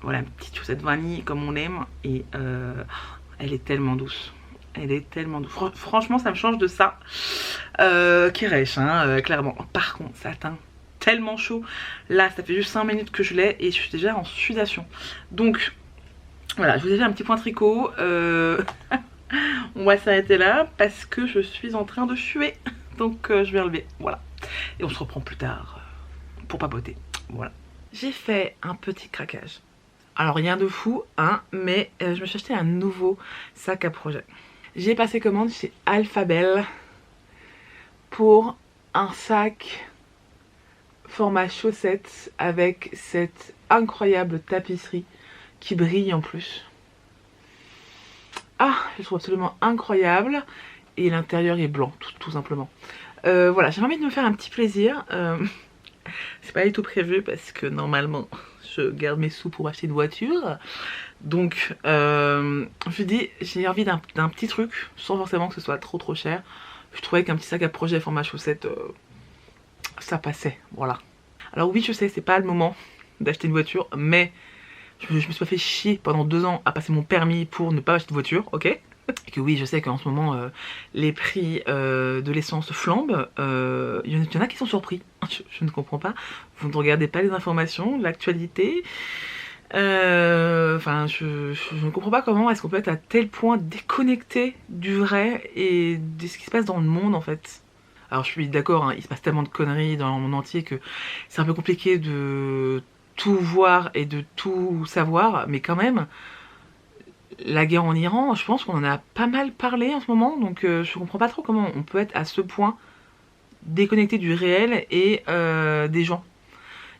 S1: voilà, une petite chaussette vanille comme on l'aime. Et elle est tellement douce. Elle est tellement douce. Franchement, ça me change de ça. Kirèche, hein, clairement. Par contre, ça atteint tellement chaud. Là, ça fait juste 5 minutes que je l'ai et je suis déjà en sudation. Donc, voilà, je vous ai fait un petit point tricot. On va s'arrêter là parce que je suis en train de suer. Donc, je vais enlever. Voilà. Et on se reprend plus tard pour papoter. Voilà. J'ai fait un petit craquage. Alors, rien de fou, hein, mais je me suis acheté un nouveau sac à projet. J'ai passé commande chez Alphabel pour un sac format chaussette avec cette incroyable tapisserie qui brille en plus. Ah, je trouve absolument incroyable. Et l'intérieur est blanc, tout simplement. Voilà, j'ai envie de me faire un petit plaisir. C'est pas du tout prévu parce que normalement je garde mes sous pour acheter une voiture. Donc je dis, j'ai envie d'un petit truc sans forcément que ce soit trop cher. Je trouvais qu'un petit sac à projet format chaussette, ça passait, voilà. Alors oui, je sais, c'est pas le moment d'acheter une voiture, mais je me suis pas fait chier pendant 2 ans à passer mon permis pour ne pas acheter de voiture, ok? Et que oui, je sais qu'en ce moment, les prix de l'essence flambent. Il y en a qui sont surpris. Je ne comprends pas. Vous ne regardez pas les informations, l'actualité. Enfin, je ne comprends pas comment est-ce qu'on peut être à tel point déconnecté du vrai et de ce qui se passe dans le monde en fait. Alors je suis d'accord, hein, il se passe tellement de conneries dans le monde entier que c'est un peu compliqué de tout voir et de tout savoir, mais quand même, la guerre en Iran, je pense qu'on en a pas mal parlé en ce moment, donc je comprends pas trop comment on peut être à ce point déconnecté du réel et des gens.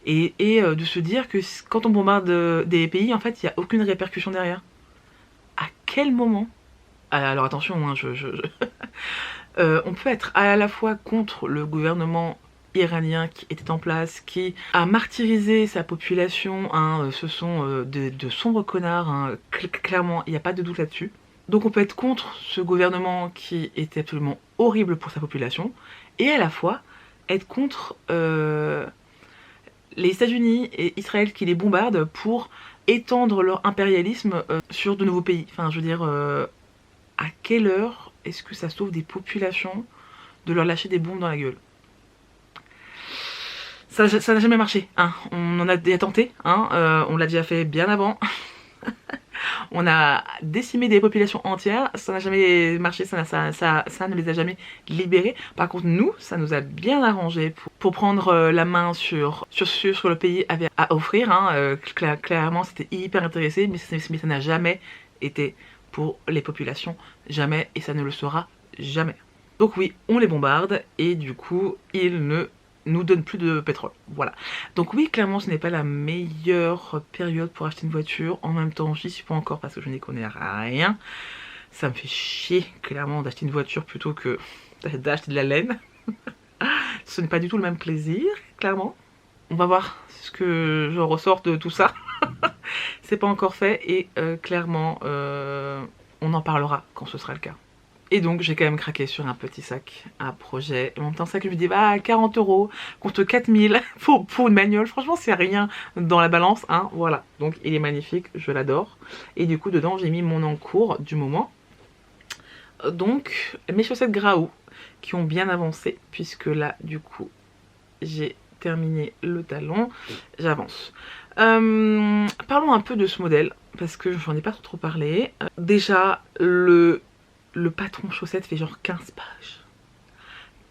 S1: Et de se dire que quand on bombarde des pays, en fait, il n'y a aucune répercussion derrière. À quel moment? Alors attention, hein, on peut être à la fois contre le gouvernement iranien qui était en place, qui a martyrisé sa population, hein, ce sont de sombres connards, hein, clairement, il n'y a pas de doute là-dessus. Donc on peut être contre ce gouvernement qui était absolument horrible pour sa population, et à la fois être contre les États-Unis et Israël qui les bombardent pour étendre leur impérialisme sur de nouveaux pays. Enfin, je veux dire, à quelle heure est-ce que ça sauve des populations de leur lâcher des bombes dans la gueule? Ça n'a jamais marché, hein. On en a déjà tenté, hein. On l'a déjà fait bien avant. On a décimé des populations entières, ça n'a jamais marché, ça ne les a jamais libérés. Par contre, nous, ça nous a bien arrangé pour prendre la main sur le pays avait à offrir, hein. Clairement, c'était hyper intéressé, mais ça n'a jamais été pour les populations, jamais, et ça ne le sera jamais. Donc oui, on les bombarde, et du coup, ils ne nous donne plus de pétrole, voilà. Donc oui, clairement ce n'est pas la meilleure période pour acheter une voiture. En même temps, j'y suis pas encore parce que je n'y connais rien. Ça me fait chier clairement d'acheter une voiture plutôt que d'acheter de la laine. Ce n'est pas du tout le même plaisir, clairement. On va voir ce que je ressors de tout ça. C'est pas encore fait et clairement on en parlera quand ce sera le cas. Et donc j'ai quand même craqué sur un petit sac à projet. Et en même temps, ça que je me dis, bah 40 € contre 4000 pour une bagnole, franchement c'est rien dans la balance, hein, voilà. Donc il est magnifique, je l'adore. Et du coup dedans j'ai mis mon encours du moment. Donc mes chaussettes Graou qui ont bien avancé, puisque là du coup j'ai terminé le talon, j'avance. Parlons un peu de ce modèle, parce que j'en ai pas trop parlé. Déjà le patron chaussette fait genre 15 pages.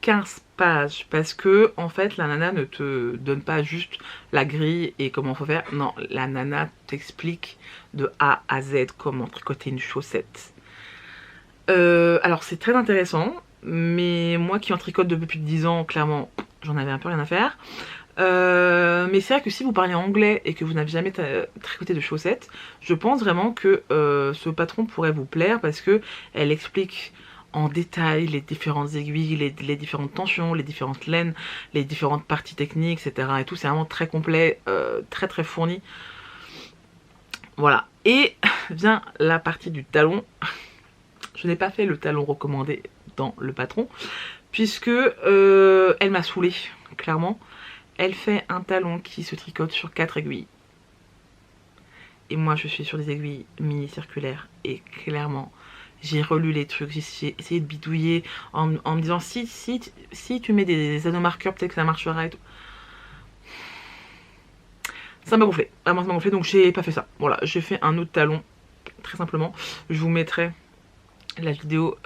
S1: 15 pages parce que en fait la nana ne te donne pas juste la grille et comment faut faire. Non, la nana t'explique de A à Z comment tricoter une chaussette. Alors c'est très intéressant, mais moi qui en tricote depuis plus de 10 ans, clairement j'en avais un peu rien à faire. Mais c'est vrai que si vous parlez anglais et que vous n'avez jamais tricoté de chaussettes, je pense vraiment que ce patron pourrait vous plaire parce que elle explique en détail les différentes aiguilles, les différentes tensions, les différentes laines, les différentes parties techniques, etc. Et tout, c'est vraiment très complet, très très fourni. Voilà. Et vient la partie du talon. Je n'ai pas fait le talon recommandé dans le patron, puisque elle m'a saoulée, clairement. Elle fait un talon qui se tricote sur 4 aiguilles. Et moi, je suis sur des aiguilles mini-circulaires. Et clairement, j'ai relu les trucs, j'ai essayé de bidouiller en me disant si tu mets des anneaux marqueurs, peut-être que ça marchera et tout. Ça m'a gonflé, vraiment ça m'a gonflé, donc j'ai pas fait ça. Voilà, j'ai fait un autre talon, très simplement. Je vous mettrai la vidéo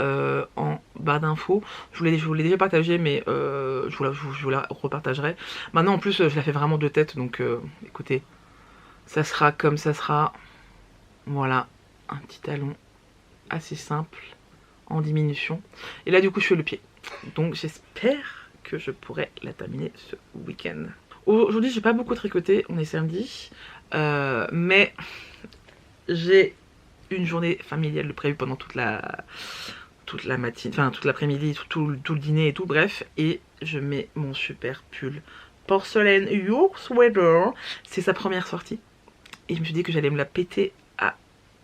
S1: en barre d'infos. Je vous l'ai déjà partagé, mais je vous la repartagerai. Maintenant en plus je la fais vraiment de tête, donc écoutez, ça sera comme ça sera. Voilà, un petit talon assez simple en diminution. Et là du coup je fais le pied. Donc j'espère que je pourrai la terminer ce week-end. Aujourd'hui j'ai pas beaucoup tricoté, on est samedi, mais j'ai une journée familiale de prévue pendant toute la matinée, enfin toute l'après-midi, tout le dîner et tout, bref. Et je mets mon super pull porcelaine Your Sweater. C'est sa première sortie. Et je me suis dit que j'allais me la péter à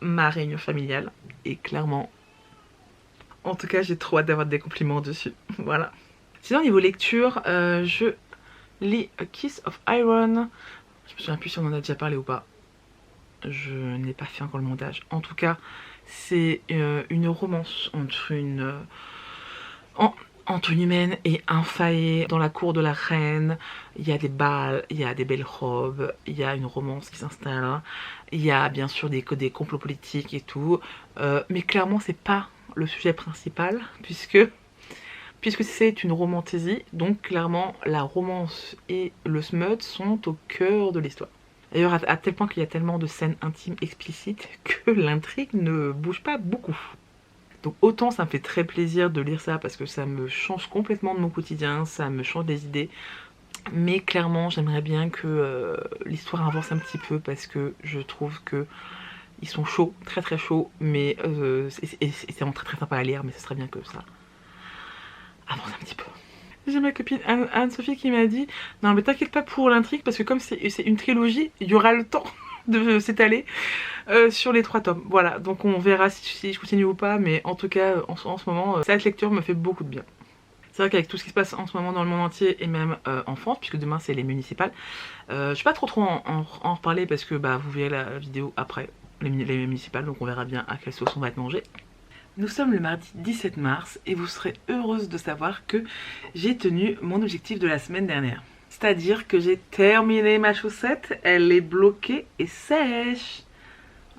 S1: ma réunion familiale. Et clairement, en tout cas, j'ai trop hâte d'avoir des compliments dessus. Voilà. Sinon, niveau lecture, je lis A Kiss of Iron. Je me souviens plus si on en a déjà parlé ou pas. Je n'ai pas fait encore le montage. En tout cas, c'est une romance entre entre une humaine et un faillet dans la cour de la reine. Il y a des balles, il y a des belles robes, il y a une romance qui s'installe. Il y a bien sûr des complots politiques et tout. Mais clairement, c'est pas le sujet principal puisque c'est une romantaisie. Donc clairement, la romance et le smut sont au cœur de l'histoire. D'ailleurs, à tel point qu'il y a tellement de scènes intimes explicites que l'intrigue ne bouge pas beaucoup. Donc autant ça me fait très plaisir de lire ça parce que ça me change complètement de mon quotidien, ça me change des idées. Mais clairement, j'aimerais bien que l'histoire avance un petit peu parce que je trouve que ils sont chauds, très très chauds, mais c'est vraiment très très sympa à lire, mais ce serait bien que ça avance un petit peu. J'ai ma copine Anne-Sophie qui m'a dit non mais t'inquiète pas pour l'intrigue parce que comme c'est une trilogie, il y aura le temps de s'étaler sur les 3 tomes. Voilà, donc on verra si je continue ou pas, mais en tout cas en ce moment, cette lecture me fait beaucoup de bien. C'est vrai qu'avec tout ce qui se passe en ce moment dans le monde entier et même en France, puisque demain c'est les municipales, je vais pas trop en reparler parce que bah, vous verrez la vidéo après les municipales, donc on verra bien à quelle sauce on va être mangé. Nous sommes le mardi 17 mars et vous serez heureuse de savoir que j'ai tenu mon objectif de la semaine dernière. C'est-à-dire que j'ai terminé ma chaussette, elle est bloquée et sèche.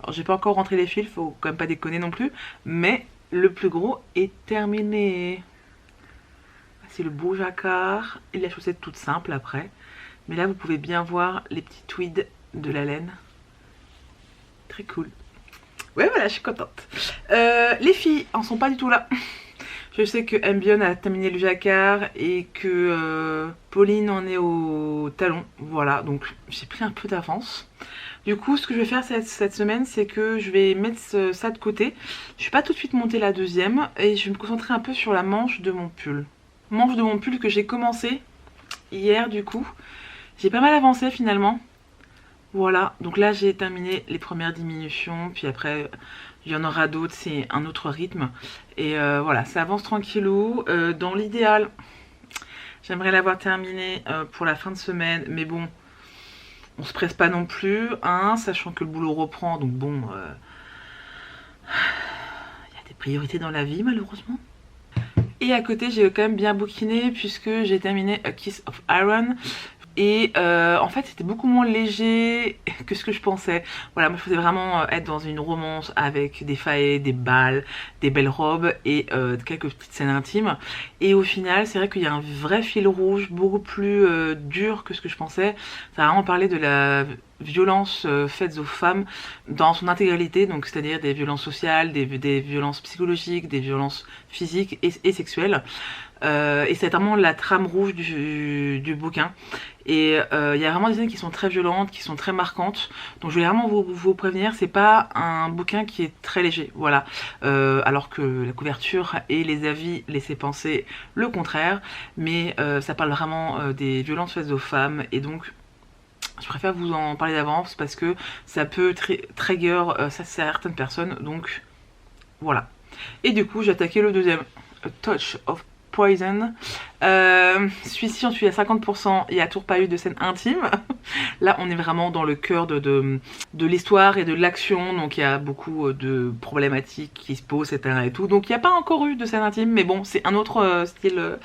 S1: Alors j'ai pas encore rentré les fils, faut quand même pas déconner non plus, mais le plus gros est terminé. C'est le beau jacquard et la chaussette toute simple après. Mais là vous pouvez bien voir les petits tweeds de la laine. Très cool. Ouais voilà, je suis contente. Les filles en sont pas du tout là. Je sais que Ambion a terminé le jacquard et que Pauline en est au talon. Voilà, donc j'ai pris un peu d'avance. Du coup, ce que je vais faire cette semaine, c'est que je vais mettre ça de côté. Je vais pas tout de suite monter la deuxième et je vais me concentrer un peu sur la manche de mon pull. Manche de mon pull que j'ai commencé hier du coup. J'ai pas mal avancé finalement. Voilà, donc là j'ai terminé les premières diminutions, puis après il y en aura d'autres, c'est un autre rythme. Et voilà, ça avance tranquillou. Dans l'idéal, j'aimerais l'avoir terminé pour la fin de semaine, mais bon, on se presse pas non plus, hein, sachant que le boulot reprend, donc bon, il y a des priorités dans la vie malheureusement. Et à côté j'ai quand même bien bouquiné puisque j'ai terminé A Kiss of Iron. Et en fait c'était beaucoup moins léger que ce que je pensais. Voilà, moi je faisais vraiment être dans une romance avec des faets, des balles, des belles robes et quelques petites scènes intimes. Et au final c'est vrai qu'il y a un vrai fil rouge beaucoup plus dur que ce que je pensais. Ça a vraiment parlé de la violence faites aux femmes dans son intégralité, donc c'est-à-dire des violences sociales, des violences psychologiques, des violences physiques et sexuelles. Et c'est vraiment la trame rouge du bouquin. Et il y a vraiment des scènes qui sont très violentes, qui sont très marquantes. Donc je voulais vraiment vous prévenir, c'est pas un bouquin qui est très léger, voilà. Alors que la couverture et les avis laissaient penser le contraire. Mais ça parle vraiment des violences faites aux femmes. Et donc je préfère vous en parler d'avance parce que ça peut trigger certaines personnes. Donc voilà. Et du coup j'ai attaqué le deuxième, A Touch of Poison. Celui-ci j'en suis à 50%, il n'y a toujours pas eu de scène intime. Là on est vraiment dans le cœur de l'histoire et de l'action, donc il y a beaucoup de problématiques qui se posent, etc. et tout. Donc il n'y a pas encore eu de scène intime, mais bon c'est un autre style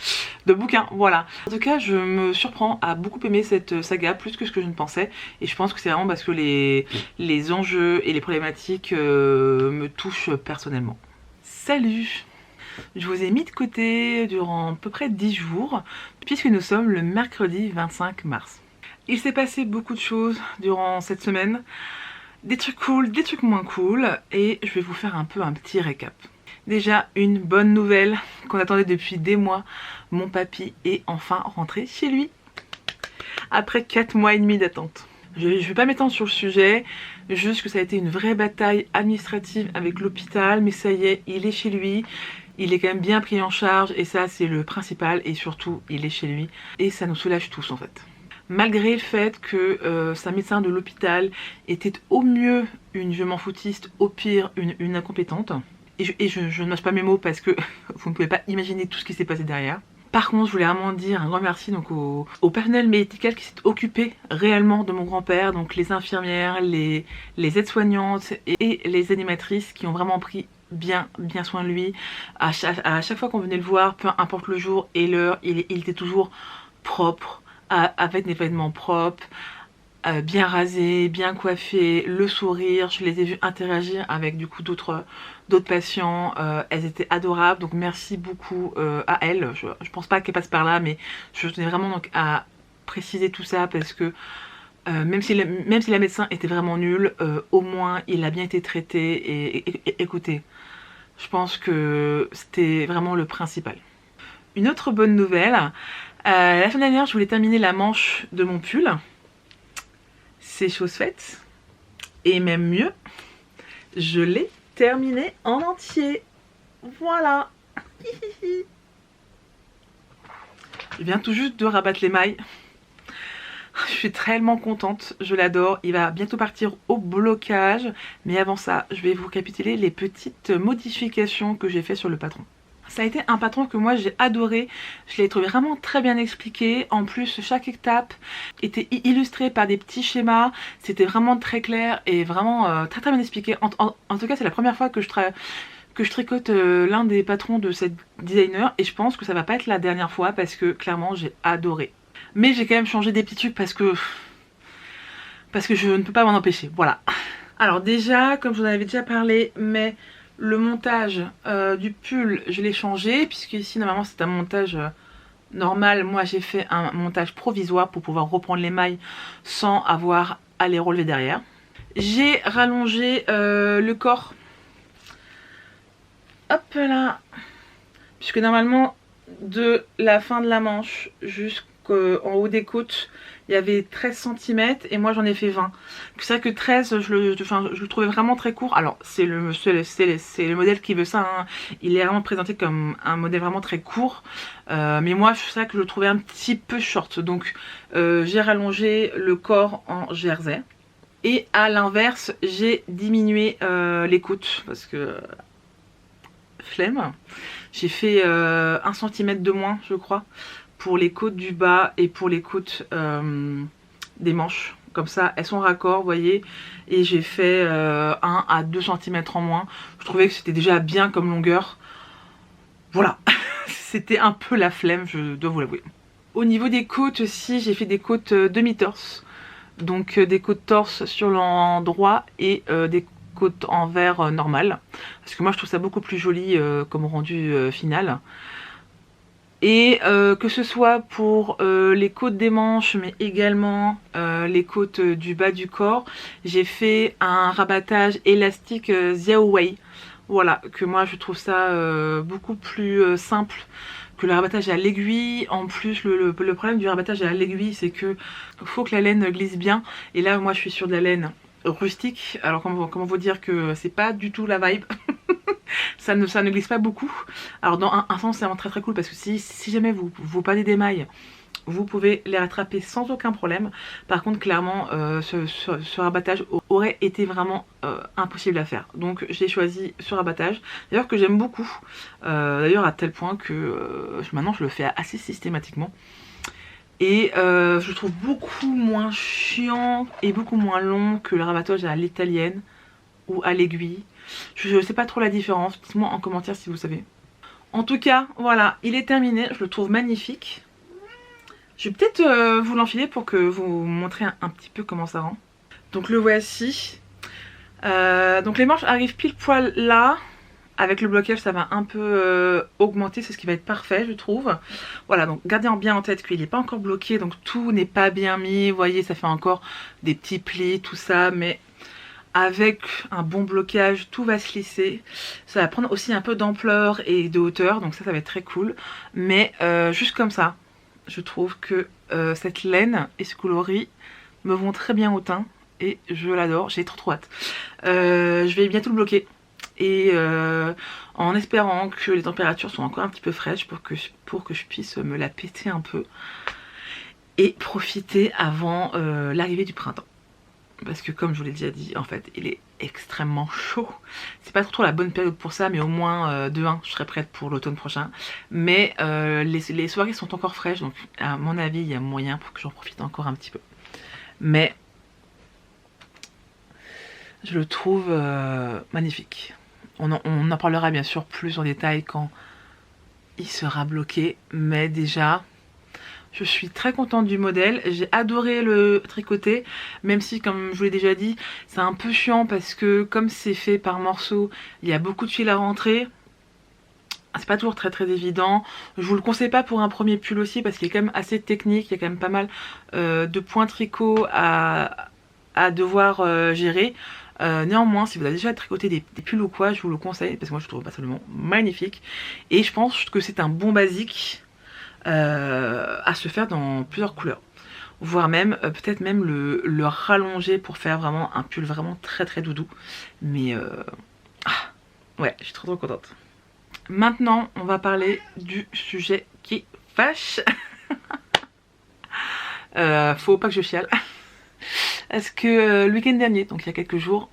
S1: de bouquin, voilà. En tout cas je me surprends à beaucoup aimer cette saga, plus que ce que je ne pensais. Et je pense que c'est vraiment parce que les enjeux et les problématiques me touchent personnellement. Salut! Je vous ai mis de côté durant à peu près 10 jours, puisque nous sommes le mercredi 25 mars. Il s'est passé beaucoup de choses durant cette semaine, des trucs cool, des trucs moins cool, et je vais vous faire un peu un petit récap. Déjà, une bonne nouvelle qu'on attendait depuis des mois, mon papy est enfin rentré chez lui, après 4 mois et demi d'attente. Je ne vais pas m'étendre sur le sujet, juste que ça a été une vraie bataille administrative avec l'hôpital, mais ça y est, il est chez lui. Il est quand même bien pris en charge et ça c'est le principal, et surtout il est chez lui et ça nous soulage tous en fait. Malgré le fait que sa médecin de l'hôpital était au mieux une je m'en foutiste, au pire une incompétente. Et je ne mâche pas mes mots parce que vous ne pouvez pas imaginer tout ce qui s'est passé derrière. Par contre, je voulais vraiment dire un grand merci donc au personnel médical qui s'est occupé réellement de mon grand-père, donc les infirmières, les aides-soignantes et les animatrices qui ont vraiment pris bien soin de lui. À chaque fois qu'on venait le voir, peu importe le jour et l'heure, il était toujours propre, avec des vêtements propres, bien rasé, bien coiffé, le sourire. Je les ai vus interagir avec du coup d'autres patients, elles étaient adorables, donc merci beaucoup à elles. Je pense pas qu'elles passent par là, mais je tenais vraiment donc à préciser tout ça parce que même si la médecin était vraiment nulle, au moins il a bien été traité et écoutez, je pense que c'était vraiment le principal. Une autre bonne nouvelle, la semaine dernière je voulais terminer la manche de mon pull. C'est chose faite, et même mieux, je l'ai terminé en entier. Voilà. Je viens tout juste de rabattre les mailles. Je suis tellement contente, je l'adore. Il va bientôt partir au blocage, mais avant ça, je vais vous récapituler les petites modifications que j'ai fait sur le patron. Ça a été un patron que moi j'ai adoré, je l'ai trouvé vraiment très bien expliqué. En plus chaque étape était illustrée par des petits schémas, c'était vraiment très clair et vraiment très bien expliqué. En tout cas c'est la première fois que je tricote l'un des patrons de cette designer, et je pense que ça va pas être la dernière fois parce que clairement j'ai adoré. Mais j'ai quand même changé des petits trucs parce que je ne peux pas m'en empêcher, voilà. Alors déjà, comme je vous en avais déjà parlé, mais le montage du pull, je l'ai changé, puisque ici normalement c'est un montage normal. Moi j'ai fait un montage provisoire pour pouvoir reprendre les mailles sans avoir à les relever derrière. J'ai rallongé le corps, hop là, puisque normalement de la fin de la manche jusqu'en haut des côtes il y avait 13 cm et moi j'en ai fait 20. C'est vrai que 13 je le trouvais vraiment très court. Alors c'est le modèle qui veut ça, hein. Il est vraiment présenté comme un modèle vraiment très court, mais moi c'est vrai que je le trouvais un petit peu short, donc j'ai rallongé le corps en jersey. Et à l'inverse j'ai diminué les côtes parce que flemme. J'ai fait 1 cm de moins je crois pour les côtes du bas et pour les côtes des manches. Comme ça elles sont raccord, vous voyez. Et j'ai fait 1 à 2 cm en moins. Je trouvais que c'était déjà bien comme longueur. Voilà. C'était un peu la flemme, je dois vous l'avouer. Au niveau des côtes aussi, j'ai fait des côtes demi-torse. Donc des côtes torse sur l'endroit et des côtes en verre normal. Parce que moi je trouve ça beaucoup plus joli comme rendu final. Et que ce soit pour les côtes des manches, mais également les côtes du bas du corps, j'ai fait un rabattage élastique Xiao Wei. Voilà, que moi je trouve ça beaucoup plus simple que le rabattage à l'aiguille. En plus, le problème du rabattage à l'aiguille, c'est que faut que la laine glisse bien. Et là, moi je suis sur de la laine rustique. Alors comment vous dire que c'est pas du tout la vibe. ça ne glisse pas beaucoup. Alors dans un sens c'est vraiment très cool parce que si jamais vous perdez des mailles, vous pouvez les rattraper sans aucun problème. Par contre clairement ce rabattage aurait été vraiment impossible à faire. Donc j'ai choisi ce rabattage, d'ailleurs que j'aime beaucoup. D'ailleurs à tel point que maintenant je le fais assez systématiquement. Et je le trouve beaucoup moins chiant et beaucoup moins long que le rabattage à l'italienne ou à l'aiguille. Je sais pas trop la différence, dites-moi en commentaire si vous savez. En tout cas, voilà, il est terminé, je le trouve magnifique. Je vais peut-être vous l'enfiler pour que vous montrez un petit peu comment ça rend. Donc le voici. Donc les manches arrivent pile poil là. Avec le blocage ça va un peu augmenter, c'est ce qui va être parfait je trouve. Voilà, donc gardez bien en tête qu'il n'est pas encore bloqué, donc tout n'est pas bien mis. Vous voyez, ça fait encore des petits plis, tout ça, mais avec un bon blocage, tout va se lisser. Ça va prendre aussi un peu d'ampleur et de hauteur, donc ça va être très cool. Mais juste comme ça, je trouve que cette laine et ce coloris me vont très bien au teint. Et je l'adore, j'ai trop hâte. Je vais bientôt le bloquer. Et en espérant que les températures sont encore un petit peu fraîches pour que je puisse me la péter un peu. Et profiter avant l'arrivée du printemps. Parce que comme je vous l'ai déjà dit, en fait, il est extrêmement chaud. C'est pas trop la bonne période pour ça, mais au moins de 1, je serai prête pour l'automne prochain. Mais les soirées sont encore fraîches, donc à mon avis, il y a moyen pour que j'en profite encore un petit peu. Mais je le trouve magnifique. On en parlera bien sûr plus en détail quand il sera bloqué, mais déjà... Je suis très contente du modèle, j'ai adoré le tricoter, même si comme je vous l'ai déjà dit, c'est un peu chiant parce que comme c'est fait par morceaux, il y a beaucoup de fil à rentrer. C'est pas toujours très évident. Je vous le conseille pas pour un premier pull aussi parce qu'il est quand même assez technique, il y a quand même pas mal de points tricot à devoir gérer. Néanmoins, si vous avez déjà tricoté des pulls ou quoi, je vous le conseille parce que moi je le trouve absolument magnifique. Et je pense que c'est un bon basique à se faire dans plusieurs couleurs, voire même peut-être même le rallonger pour faire vraiment un pull vraiment très doudou. Mais ouais, je suis trop contente. Maintenant on va parler du sujet qui fâche. Faut pas que je chiale. Est-ce que le week-end dernier, donc il y a quelques jours,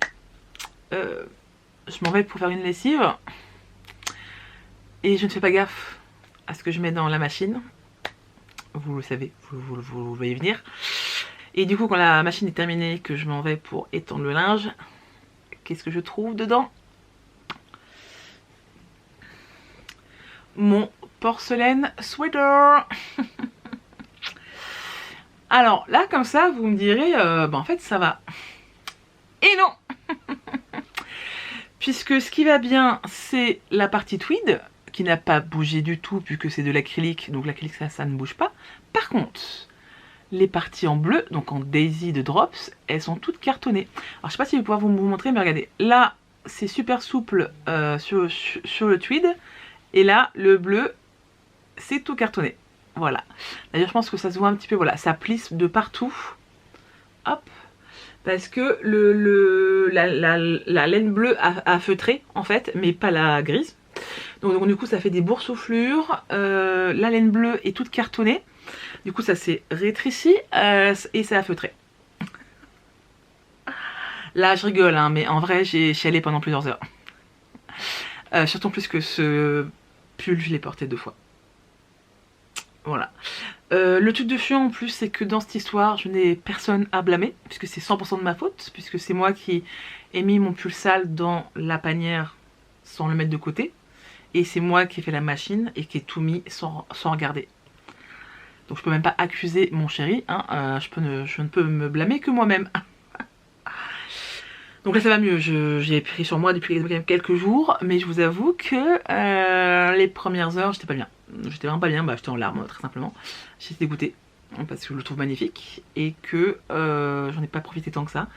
S1: je m'en vais pour faire une lessive et je ne fais pas gaffe à ce que je mets dans la machine. Vous le savez, vous le voyez venir. Et du coup quand la machine est terminée, que je m'en vais pour étendre le linge, qu'est-ce que je trouve dedans? Mon porcelaine sweater. Alors là comme ça vous me direz bah en fait ça va. Et non. Puisque ce qui va bien c'est la partie tweed qui n'a pas bougé du tout puisque c'est de l'acrylique, donc l'acrylique ça ne bouge pas. Par contre, les parties en bleu, donc en daisy de drops, elles sont toutes cartonnées. Alors je sais pas si je vais pouvoir vous montrer, mais regardez, là c'est super souple sur le tweed, et là le bleu c'est tout cartonné. Voilà. D'ailleurs je pense que ça se voit un petit peu, voilà, ça plisse de partout. Hop. Parce que la laine bleue a feutré en fait, mais pas la grise. Donc du coup ça fait des boursouflures, la laine bleue est toute cartonnée, du coup ça s'est rétréci et ça a feutré. Là je rigole hein, mais en vrai j'ai chialé pendant plusieurs heures. Surtout plus que ce pull je l'ai porté 2 fois. Voilà. Le truc de chiant en plus c'est que dans cette histoire je n'ai personne à blâmer, puisque c'est 100% de ma faute, puisque c'est moi qui ai mis mon pull sale dans la panière sans le mettre de côté. Et c'est moi qui ai fait la machine et qui ai tout mis sans regarder. Donc je peux même pas accuser mon chéri, hein, je ne peux me blâmer que moi-même. Donc là ça va mieux, j'ai pris sur moi depuis quelques jours, mais je vous avoue que les premières heures j'étais pas bien. J'étais vraiment pas bien, j'étais en larmes très simplement. J'étais dégoûtée parce que je le trouve magnifique et que j'en ai pas profité tant que ça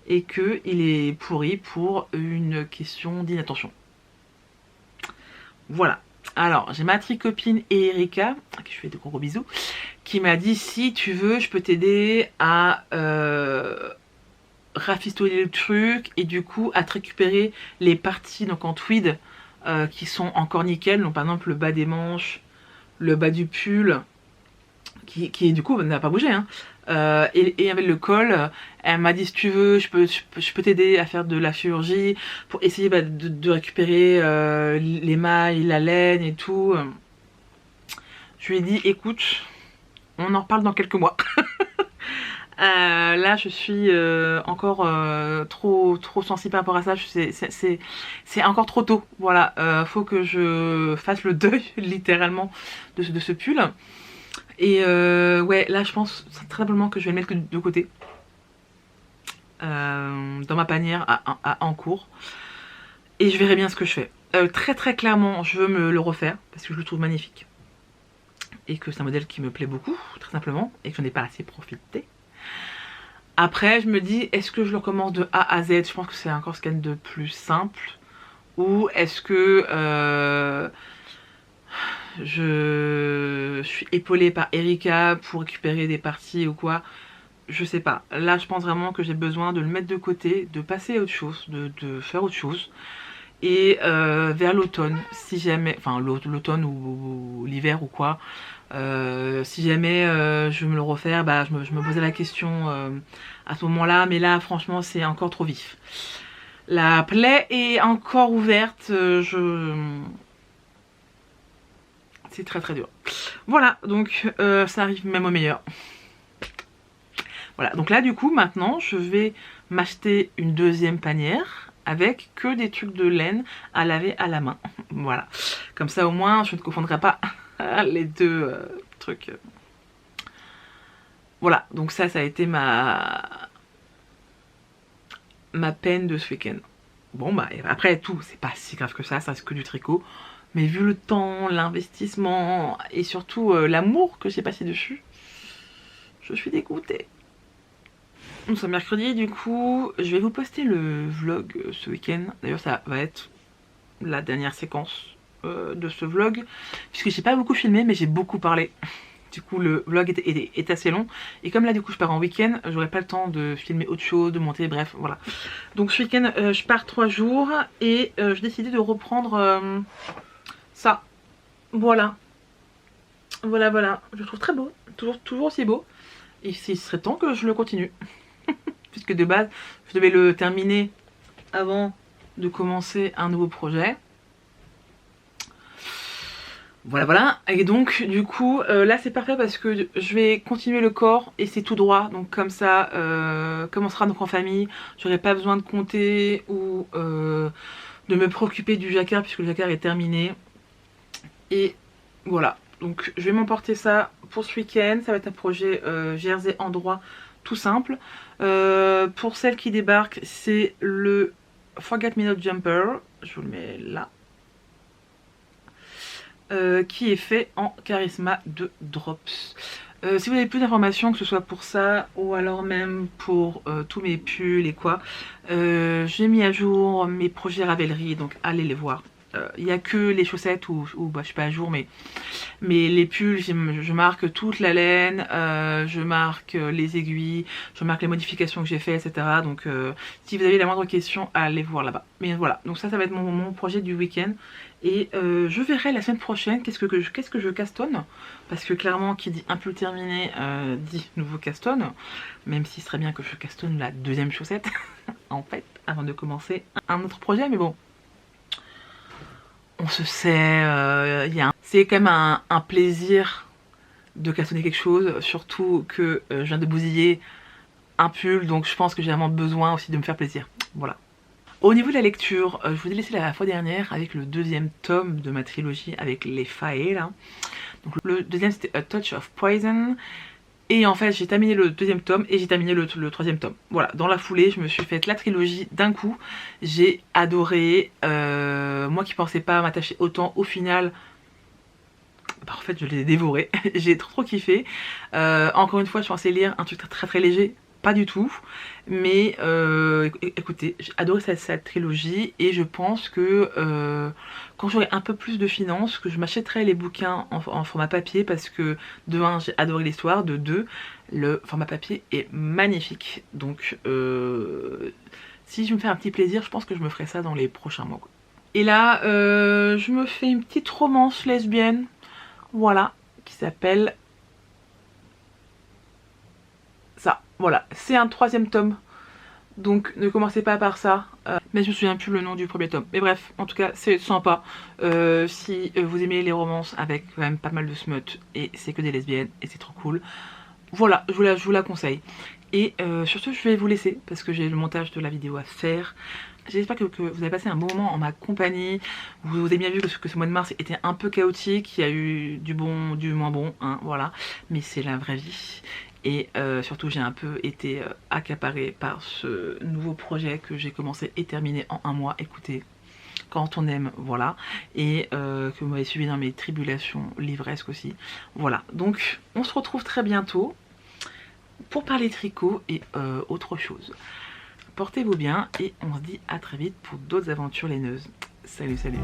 S1: et que il est pourri pour une question d'inattention. Voilà. Alors j'ai ma tricopine et Erika, à qui je fais de gros bisous, qui m'a dit si tu veux je peux t'aider à rafistoler le truc et du coup à te récupérer les parties donc en tweed qui sont encore nickel, donc par exemple le bas des manches, le bas du pull qui du coup n'a pas bougé hein. Et avec le col, elle m'a dit si tu veux je peux t'aider à faire de la chirurgie pour essayer de récupérer les mailles, la laine et tout. Je lui ai dit écoute, on en reparle dans quelques mois. Là je suis encore trop sensible par rapport à ça, c'est encore trop tôt, voilà, faut que je fasse le deuil littéralement de ce pull. Et ouais là je pense très simplement que je vais le mettre de côté dans ma panière en cours et je verrai bien ce que je fais. Très clairement je veux me le refaire parce que je le trouve magnifique et que c'est un modèle qui me plaît beaucoup très simplement et que j'en ai pas assez profité. Après je me dis est-ce que je le recommence de A à Z, je pense que c'est encore ce qu'il y a de plus simple, ou est-ce que je suis épaulée par Erika pour récupérer des parties ou quoi, je sais pas. Là je pense vraiment que j'ai besoin de le mettre de côté, de passer à autre chose, de faire autre chose. Et vers l'automne, si jamais, enfin l'automne ou l'hiver ou quoi, si jamais je veux me le refaire, je me posais la question à ce moment-là, mais là franchement c'est encore trop vif. La plaie est encore ouverte, c'est très dur. Voilà, donc ça arrive même au meilleur. Voilà, donc là du coup maintenant je vais m'acheter une deuxième panière avec que des trucs de laine à laver à la main. Voilà, comme ça au moins je ne confondrai pas les deux trucs. Voilà, donc ça a été ma peine de ce week-end. Bon après tout, c'est pas si grave que ça reste que du tricot. Mais vu le temps, l'investissement et surtout l'amour que j'ai passé dessus, je suis dégoûtée. Nous sommes mercredi, du coup, je vais vous poster le vlog ce week-end. D'ailleurs, ça va être la dernière séquence de ce vlog, puisque j'ai pas beaucoup filmé, mais j'ai beaucoup parlé. Du coup, le vlog est assez long. Et comme là, du coup, je pars en week-end, j'aurai pas le temps de filmer autre chose, de monter, bref, voilà. Donc, ce week-end, je pars 3 jours et j'ai décidé de reprendre ça. Voilà. Voilà. Je le trouve très beau, toujours aussi beau. Et il serait temps que je le continue. Puisque de base, je devais le terminer avant de commencer un nouveau projet. Voilà. Et donc, du coup, là c'est parfait parce que je vais continuer le corps et c'est tout droit. Donc comme ça, comme on sera donc en famille, j'aurai pas besoin de compter ou de me préoccuper du jacquard puisque le jacquard est terminé. Et voilà. Donc je vais m'emporter ça pour ce week-end. Ça va être un projet jersey en droit tout simple. Pour celles qui débarquent, c'est le Forget Me Not Jumper. Je vous le mets là. Qui est fait en Charisma de Drops. Si vous avez plus d'informations, que ce soit pour ça ou alors même pour tous mes pulls et quoi, j'ai mis à jour mes projets Ravelry, donc allez les voir. Il n'y a que les chaussettes où je suis pas à jour, mais les pulls, je marque toute la laine, je marque les aiguilles, je marque les modifications que j'ai fait, etc. Donc si vous avez la moindre question, allez voir là-bas. Mais voilà, donc ça va être mon projet du week-end. Et je verrai la semaine prochaine qu'est-ce que je castonne. Parce que clairement, qui dit un pull terminé, dit nouveau castonne. Même s'il serait bien que je castonne la deuxième chaussette, en fait, avant de commencer un autre projet. Mais bon, on se sait, c'est quand même un plaisir de castonner quelque chose. Surtout que je viens de bousiller un pull, donc je pense que j'ai vraiment besoin aussi de me faire plaisir. Voilà. Au niveau de la lecture, je vous ai laissé la fois dernière avec le deuxième tome de ma trilogie avec les faées là. Donc le deuxième c'était A Touch of Poison. Et en fait j'ai terminé le deuxième tome et j'ai terminé le troisième tome. Voilà, dans la foulée je me suis fait la trilogie d'un coup. J'ai adoré, moi qui pensais pas m'attacher autant, au final bah, en fait je les ai dévorés. J'ai trop kiffé. Encore une fois je pensais lire un truc très léger, pas du tout. Mais écoutez, j'ai adoré cette trilogie et je pense que quand j'aurai un peu plus de finances, que je m'achèterai les bouquins en format papier parce que de 1 j'ai adoré l'histoire, de 2 le format papier est magnifique. Donc si je me fais un petit plaisir, je pense que je me ferai ça dans les prochains mois, quoi. Et là je me fais une petite romance lesbienne, voilà, qui s'appelle ça. Voilà, c'est un troisième tome. Donc ne commencez pas par ça, mais je me souviens plus le nom du premier tome. Mais bref, en tout cas c'est sympa. Si vous aimez les romances avec quand même pas mal de smut et c'est que des lesbiennes et c'est trop cool, voilà, je vous la conseille. Et surtout je vais vous laisser parce que j'ai le montage de la vidéo à faire. J'espère que vous avez passé un bon moment en ma compagnie. Vous avez bien vu que ce mois de mars était un peu chaotique. Il y a eu du bon, du moins bon, hein, voilà. Mais c'est la vraie vie. Et surtout j'ai un peu été accaparée par ce nouveau projet que j'ai commencé et terminé en un mois. Écoutez, quand on aime, voilà. Et que vous m'avez suivi dans mes tribulations livresques aussi. Voilà, donc on se retrouve très bientôt pour parler tricot et autre chose. Portez-vous bien et on se dit à très vite pour d'autres aventures laineuses. Salut, salut.